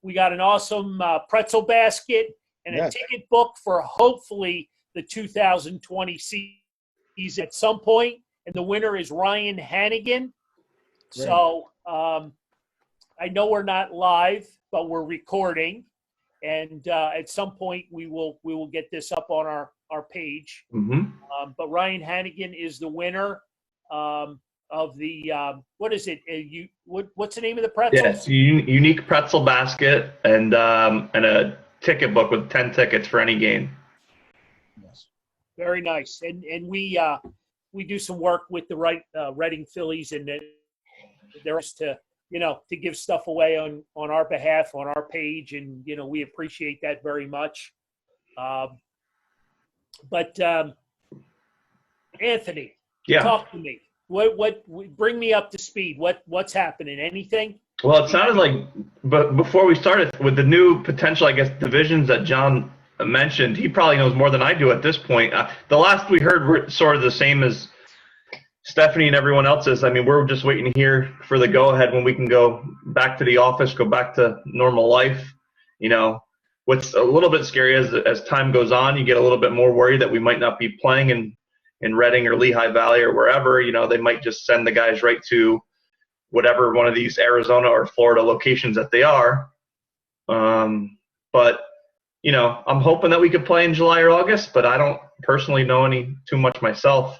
we got an awesome pretzel basket and a ticket book for hopefully the 2020 season at some point. And the winner is Ryan Hannigan. Great. So I know we're not live, but we're recording, and at some point we will get this up on our page. Mm-hmm. But Ryan Hannigan is the winner of the what is it? What's the name of the pretzel? Yeah, it's a unique pretzel basket and a ticket book with 10 tickets for any game. Yes. Very nice, and we do some work with the Reading Phillies, and there's to give stuff away on our behalf on our page, and we appreciate that very much. But Anthony, talk to me. What bring me up to speed? What's happening? Anything? Well, it sounded like, but before we started with the new potential, I guess, divisions that John mentioned, he probably knows more than I do at this point. The last we heard were sort of the same as Stephanie and everyone else's. I mean, we're just waiting to hear for the go-ahead when we can go back to the office, go back to normal life. What's a little bit scary as time goes on, you get a little bit more worried that we might not be playing in Reading or Lehigh Valley or wherever. They might just send the guys right to whatever one of these Arizona or Florida locations that they are. But I'm hoping that we could play in July or August, but I don't personally know too much myself.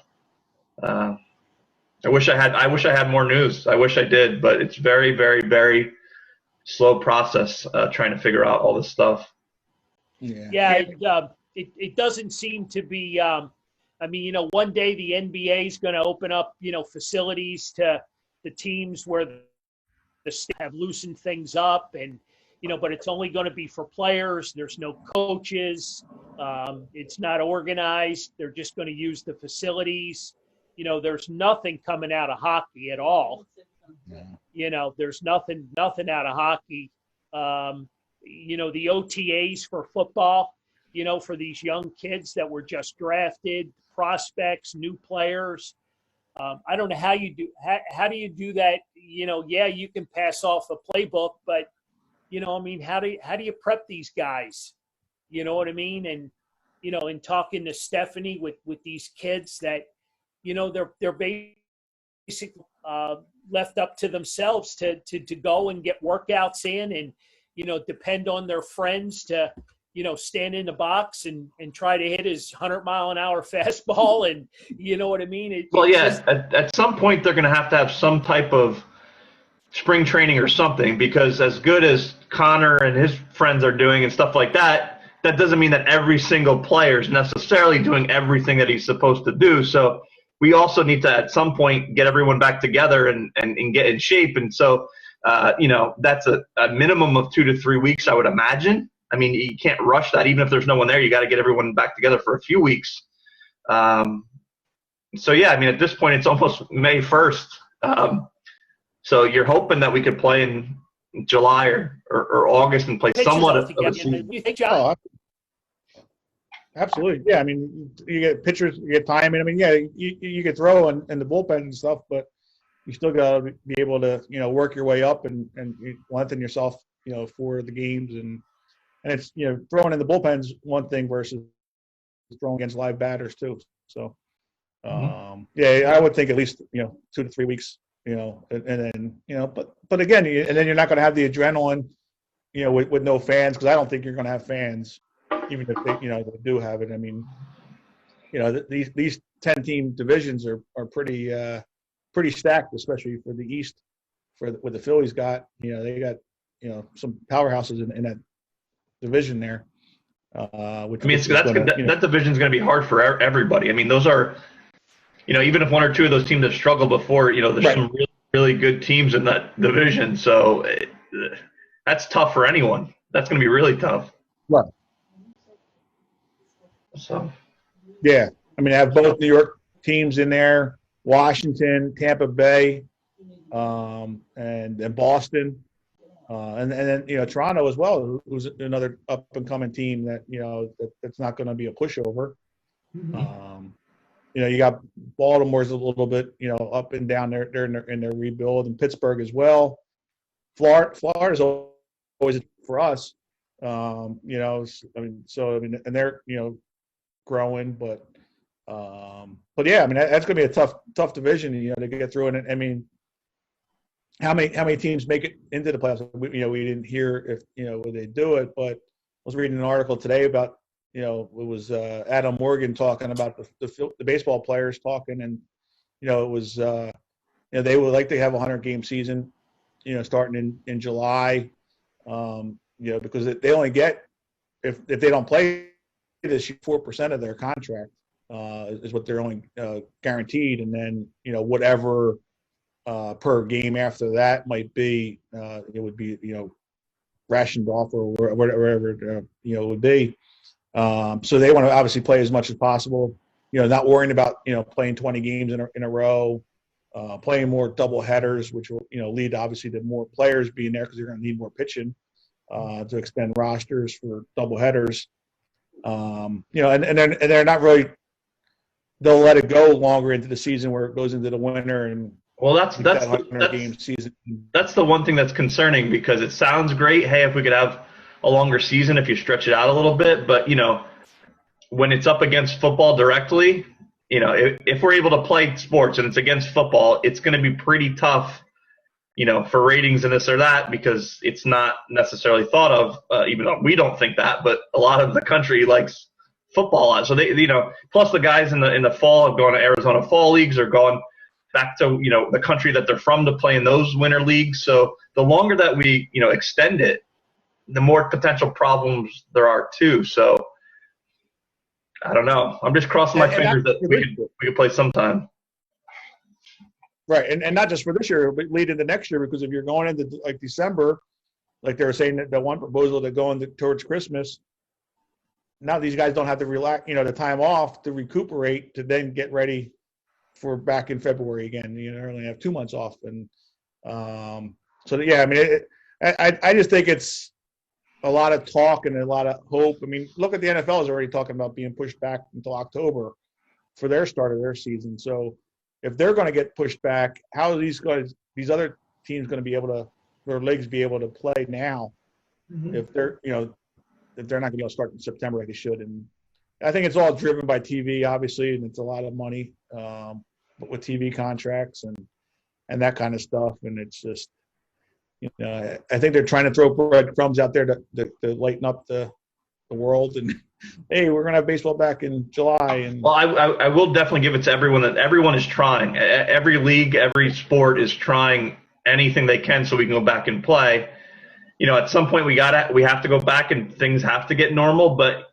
I wish I had more news. I wish I did, but it's very, very, very slow process trying to figure out all this stuff. Yeah. It doesn't seem to be. One day the NBA is going to open up, facilities to the teams where the states have loosened things up, and but it's only going to be for players. There's no coaches. It's not organized. They're just going to use the facilities. There's nothing coming out of hockey at all. There's nothing out of hockey. The OTAs for football, for these young kids that were just drafted, prospects, new players. I don't know how you do. How do you do that? You can pass off a playbook, but how do you prep these guys? You know what I mean? And in talking to Stephanie with these kids that they're basically left up to themselves to go and get workouts in, and depend on their friends to stand in the box and try to hit his 100-mile-an-hour fastball, and you know what I mean. At some point they're going to have some type of spring training or something, because as good as Connor and his friends are doing and stuff like that, that doesn't mean that every single player is necessarily doing everything that he's supposed to do. So we also need to, at some point, get everyone back together and get in shape. And so, that's a minimum of 2 to 3 weeks, I would imagine. I mean, you can't rush that. Even if there's no one there, you got to get everyone back together for a few weeks. At this point, it's almost May 1st. So you're hoping that we could play in July or August and play somewhat of a season. You think, John? Absolutely. Yeah, you get pitchers, you get time. You could throw in the bullpen and stuff, but you still got to be able to, work your way up and lengthen yourself, for the games. And it's, throwing in the bullpen's one thing versus throwing against live batters too. So, I would think at least, 2 to 3 weeks, and then, but again, and then you're not going to have the adrenaline, with no fans, because I don't think you're going to have fans, even if they do have it. These 10-team divisions are pretty stacked, especially for the East. For what the Phillies got, they got some powerhouses in that division there. That division is going to be hard for everybody. Those are, even if 1 or 2 of those teams have struggled before, there's some really, really good teams in that division. So that's tough for anyone. That's going to be really tough. Right. So. Yeah. I have both New York teams in there, Washington, Tampa Bay, and Boston, and then Toronto as well, who's another up and coming team that that's not going to be a pushover. You got Baltimore's a little bit up and down there. They're in their rebuild, and Pittsburgh as well. Florida's always for us. And they're growing, but yeah, I mean that's going to be a tough division, to get through. And I mean, how many teams make it into the playoffs? We didn't hear if would they do it, but I was reading an article today about it was Adam Morgan talking about the baseball players talking, and it was they would like to have a 100-game season, starting in July, because they only get if they don't play this 4% of their contract is what they're only guaranteed, and then whatever per game after that might be, it would be rationed off or wherever it would be. So they want to obviously play as much as possible. Not worrying about playing 20 games in a row, playing more double headers, which will lead obviously to more players being there because they're going to need more pitching to extend rosters for double headers. And they're not really. They'll let it go longer into the season where it goes into the winter and. Well, that's game season. That's the one thing that's concerning, because it sounds great. Hey, if we could have a longer season, if you stretch it out a little bit, but when it's up against football directly, if we're able to play sports and it's against football, it's going to be pretty tough, for ratings and this or that, because it's not necessarily thought of, even though we don't think that, but a lot of the country likes football. So they, plus the guys in the fall have gone to Arizona fall leagues or gone back to the country that they're from to play in those winter leagues. So the longer that we extend it, the more potential problems there are too. So I don't know. I'm just crossing my fingers that we could play sometime. Right, and not just for this year, but lead into next year, because if you're going into like December, like they were saying that one proposal to go into towards Christmas, now these guys don't have to relax, the time off to recuperate to then get ready for back in February again. They only have 2 months off, and yeah, I mean, I just think it's a lot of talk and a lot of hope. I mean, look at the NFL is already talking about being pushed back until October for their start of their season. So if they're going to get pushed back, how are these other teams going to be able to, their leagues be able to play now if they're if they're not going to be able to start in September like they should? And I think it's all driven by TV, obviously, and it's a lot of money with TV contracts and that kind of stuff. And it's just, I think they're trying to throw breadcrumbs out there to lighten up the world. And hey, we're going to have baseball back in July. And well, I will definitely give it to everyone that everyone is trying. Every league, every sport is trying anything they can so we can go back and play. At some point we have to go back and things have to get normal. But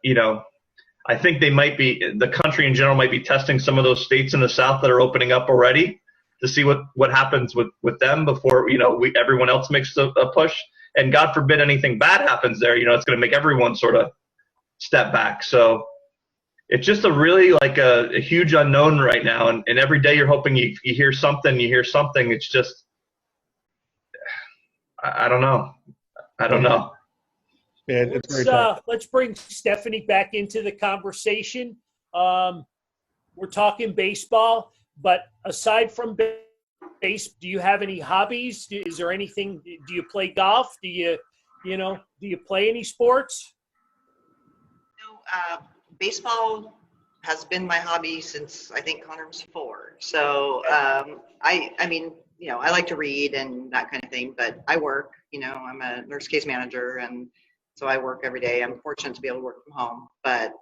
I think the country in general might be testing some of those states in the South that are opening up already to see what happens with them before, everyone else makes a push. And God forbid anything bad happens there, it's going to make everyone sort of step back. So it's just a really like a huge unknown right now. And every day you're hoping you hear something, It's just, I don't know. Yeah, it's very tough. Let's bring Stephanie back into the conversation. We're talking baseball, but aside from base, do you have any hobbies? Is there anything? Do you play golf? Do you play any sports? No, baseball has been my hobby since I think Connor was 4. So I mean, I like to read and that kind of thing, but I work. I'm a nurse case manager, and so I work every day. I'm fortunate to be able to work from home, but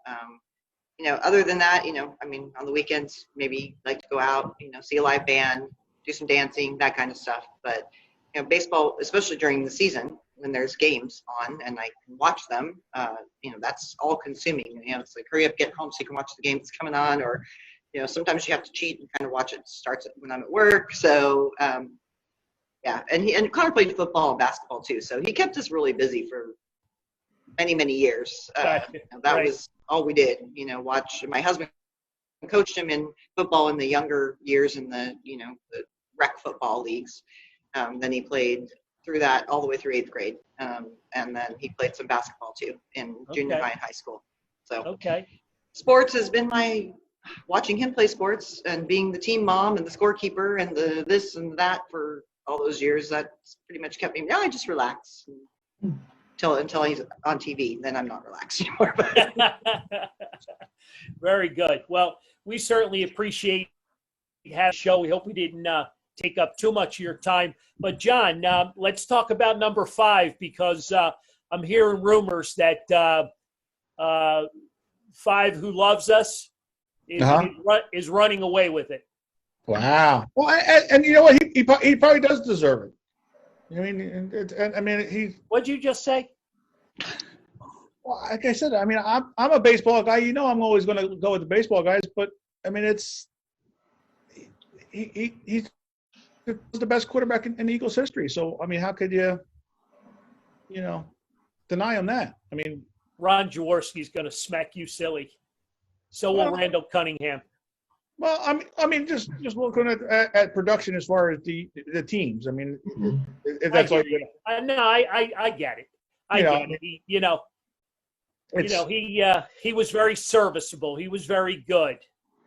other than that, I mean, on the weekends, maybe like to go out, see a live band, do some dancing, that kind of stuff. But, baseball, especially during the season when there's games on and I can watch them, that's all consuming. It's like, hurry up, get home so you can watch the game that's coming on. Or, sometimes you have to cheat and kind of watch it. Starts when I'm at work. So, yeah. And Connor played football and basketball too. So he kept us really busy for many, many years. That was all we did, watch. My husband coached him in football in the younger years in the rec football leagues. Then he played through that all the way through 8th grade. And then he played some basketball too in junior high and high school. So sports has been watching him play sports and being the team mom and the scorekeeper and the this and that for all those years. That's pretty much kept me. I just relax until he's on TV. Then I'm not relaxed anymore. Very good. Well, we certainly appreciate having the show. We hope we didn't take up too much of your time. But, John, let's talk about number 5 because I'm hearing rumors that 5 Who Loves Us is running away with it. Wow. Well, and you know what? He probably does deserve it. I mean, he. What'd you just say? Well, like I said, I mean, I'm a baseball guy. You know, I'm always going to go with the baseball guys. But I mean, he's the best quarterback in Eagles history. So I mean, how could you deny him that? I mean, Ron Jaworski's going to smack you silly. So will Randall Cunningham. Well, I mean, just looking at production as far as the teams. I mean, if that's all you're gonna. No, I get it. I get it. He was very serviceable. He was very good.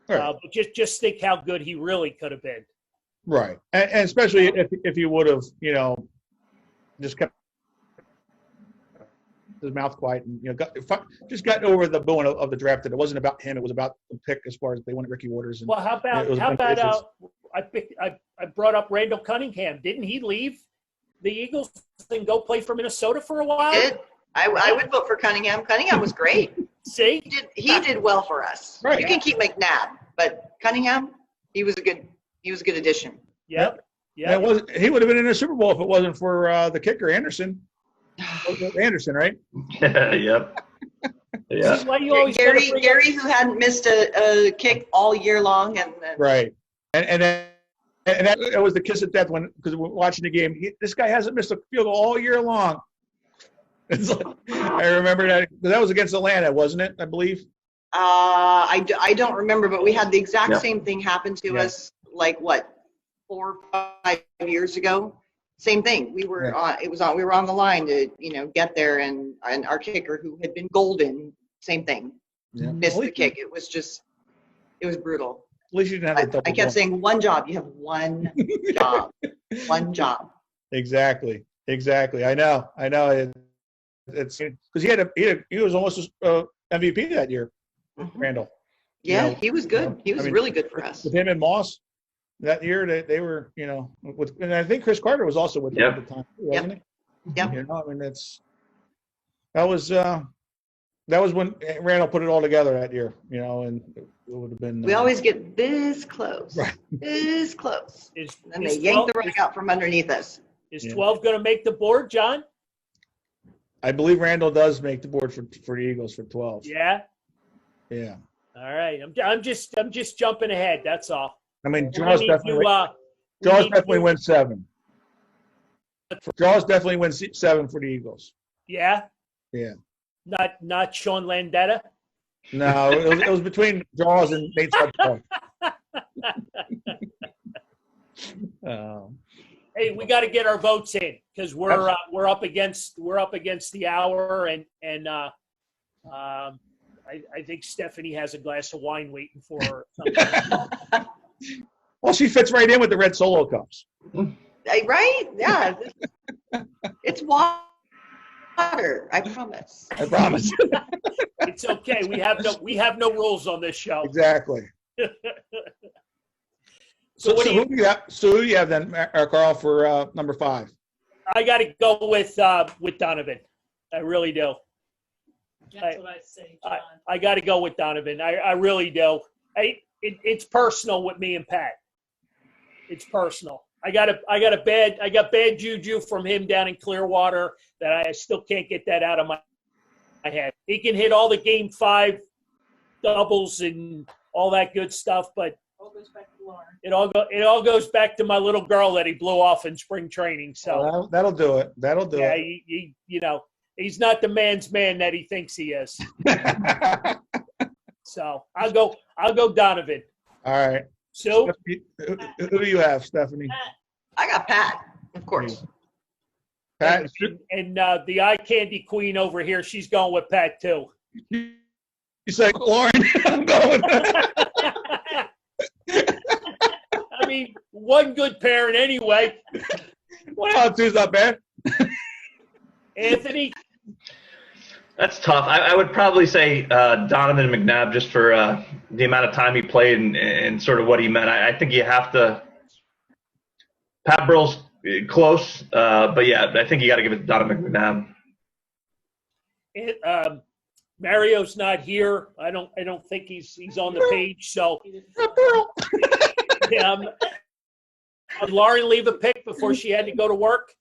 Right. But just think how good he really could have been. Right, and especially if he would have, just kept his mouth quiet and just got over the booing of the draft. That it wasn't about him; it was about the pick as far as they wanted Ricky Waters. And, well, how about I brought up Randall Cunningham. Didn't he leave the Eagles and go play for Minnesota for a while? I would vote for Cunningham. Cunningham was great. See, he did well for us. Right. You can keep McNabb, but Cunningham, he was a good addition. Yep. He would have been in a Super Bowl if it wasn't for the kicker Anderson. Anderson, right? Yep. Yeah. This is why you always Gary, who hadn't missed a kick all year long, and right, and that was the kiss of death because we're watching the game. This guy hasn't missed a field goal all year long. It's like, I remember that was against Atlanta, wasn't it? I believe. I don't remember, but we had the exact same thing happen to us. Like 4 or 5 years ago. Same thing. We were we were on the line to, get there, and our kicker, who had been golden, same thing. Yeah. Missed the kick. It was brutal. At least you didn't have I kept saying, one job. You have one job. One job. Exactly. I know. It's because he was almost MVP that year, Randall. Yeah, he was good. He was really good for us. With him and Moss. That year, they were, and I think Chris Carter was also with them at the time, wasn't he? Yep. I mean, that was when Randall put it all together that year, and it would have been. We always get this close, right? This close, and they 12, yank the rug out from underneath us. Is 12 going to make the board, John? I believe Randall does make the board for the Eagles for 12. Yeah. Yeah. All right. I'm just jumping ahead. That's all. I mean, Jaws definitely wins 7. Jaws definitely wins 7 for the Eagles. Yeah? Yeah. Not Sean Landetta? No, it was between Jaws and Nate Sudfeld. Hey, we got to get our votes in because we're up against the hour, and I think Stephanie has a glass of wine waiting for her. Well, she fits right in with the red Solo cups. Right? Yeah. It's water. I promise. It's okay. We have no rules on this show. Exactly. So who do you have then, Carl, for number 5? I got to go with Donovan. I really do. That's what I say, John. I got to go with Donovan. I really do. It's personal with me and Pat. It's personal. I got bad juju from him down in Clearwater that I still can't get that out of my head. He can hit all the Game 5 doubles and all that good stuff, but All goes back to Lauren. it all goes back to my little girl that he blew off in spring training. So well, that'll do it. Yeah, he's not the man's man that he thinks he is. So I'll go Donovan. All right. So who do you have, Stephanie? I got Pat. Of course. Pat, And the eye candy queen over here, she's going with Pat too. you say, Lauren, I'm going. I mean, one good parent anyway. Well, two's not bad. Anthony? That's tough. I would probably say Donovan McNabb just for the amount of time he played and sort of what he meant. I think you have to. Pat Burrell's close, but yeah, I think you got to give it to Donovan McNabb. Mario's not here. I don't think he's on the page. So, did Lauren leave a pick before she had to go to work?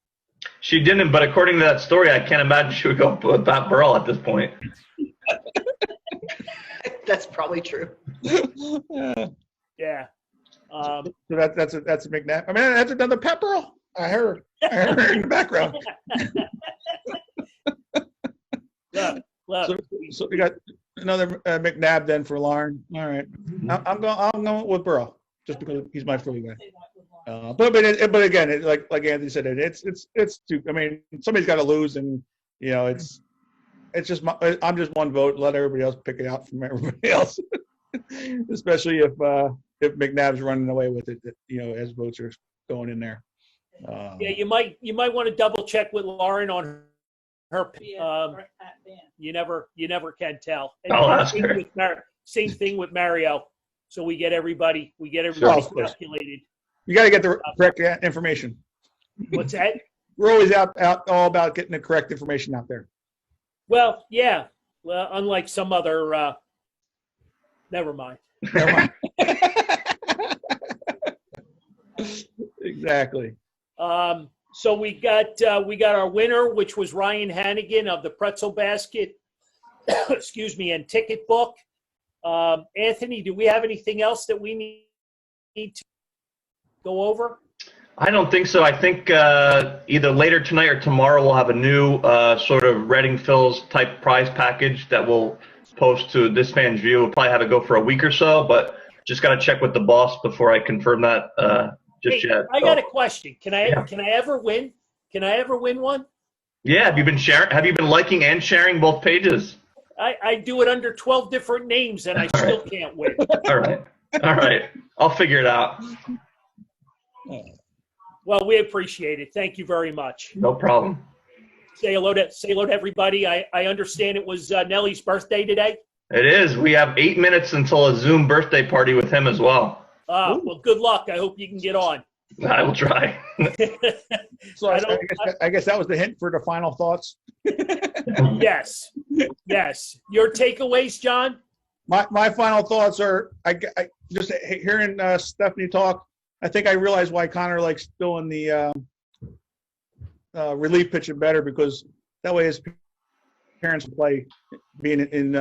She didn't, but according to that story, I can't imagine she would go with Pat Burrell at this point. That's probably true. Yeah. So that's a McNabb. I mean, that's another Pat Burrell. I heard in the background. Look. So we got another McNabb then for Lauren. All right, I'm going with Burrow just because he's my Philly guy. But again, like Anthony said, it's too. I mean, somebody's got to lose, and you know, it's just I'm just one vote. Let everybody else pick it out from everybody else, especially if McNabb's running away with it. You know, as votes are going in there. Yeah, you might want to double check with Lauren on her. You never can tell. And same thing with Mario. So we get everybody calculated. You got to get the correct information. What's that? We're always out all about getting the correct information out there. Well, yeah. Well, unlike some other. Never mind. Exactly. So we got our winner, which was Ryan Hannigan of the Pretzel Basket. Excuse me, and Ticket Book. Anthony, do we have anything else that we need to go over? I don't think so. I think either later tonight or tomorrow we'll have a new sort of Reading Phils type prize package that we'll post to This Fan's View. We'll probably have it go for a week or so, but just got to check with the boss before I confirm that just yet. I got a question. Can I ever win? Can I ever win one? Yeah. Have you been sharing? Have you been liking and sharing both pages? I do it under 12 different names, and I still can't win. All right. I'll figure it out. Well, we appreciate it. Thank you very much. No problem. Say hello to everybody. I understand it was Nellie's birthday today. It is. We have 8 minutes until a Zoom birthday party with him as well. Well, good luck. I hope you can get on. I will try. So I guess that was the hint for the final thoughts. Yes. Your takeaways, John? My final thoughts are I just hearing Stephanie talk. I think I realized why Connor likes doing the relief pitching better, because that way his parents play being in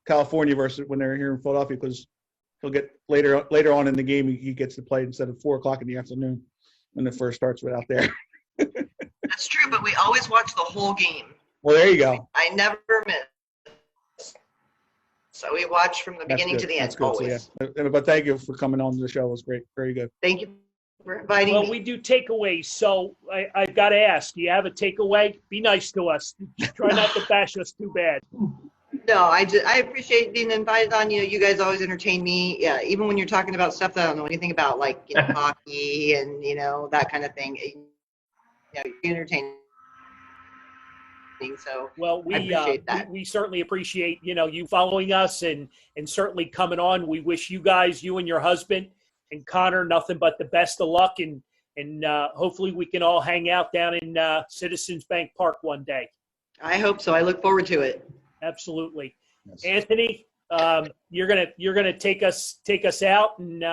California versus when they're here in Philadelphia, because he'll get later on in the game he gets to play instead of 4:00 in the afternoon when it first starts out there. That's true, but we always watch the whole game. Well, there you go. I never miss. So we watch from the beginning to the end, always. So, yeah. But thank you for coming on the show. It was great. Very good. Thank you for inviting me. Well, we do takeaways, so I've got to ask, do you have a takeaway? Be nice to us. Try not to bash us too bad. No, I appreciate being invited on. You guys always entertain me. Yeah, even when you're talking about stuff that I don't know anything about, like hockey and that kind of thing. You entertain me. So well, I appreciate that. We certainly appreciate you following us and certainly coming on. We wish you guys, you and your husband and Connor, nothing but the best of luck, and hopefully we can all hang out down in Citizens Bank Park one day. I hope so. I look forward to it. Absolutely. Yes. Anthony, you're gonna take us out, and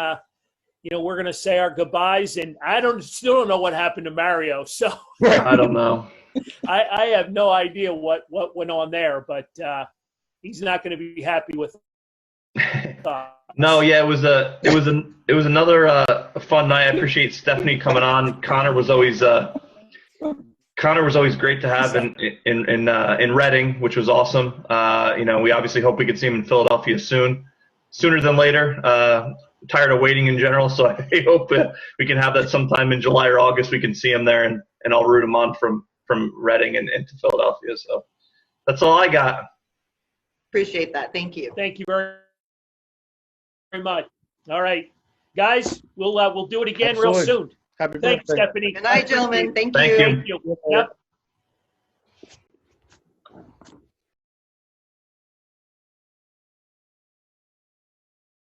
we're gonna say our goodbyes. And I still don't know what happened to Mario, so I don't know. I have no idea what went on there, but he's not going to be happy with. No, yeah, it was another fun night. I appreciate Stephanie coming on. Connor was always great to have in Reading, which was awesome. We obviously hope we could see him in Philadelphia sooner than later. tired of waiting in general. So I hope that we can have that sometime in July or August. We can see him there, and I'll root him on from Reading and into Philadelphia. So that's all I got. Appreciate that. Thank you. Thank you very much. All right, guys, we'll do it again real Absolutely. soon. Happy Thanks, birthday. Stephanie. Good night, gentlemen. Thank Thank you. you. Thank you. Yep.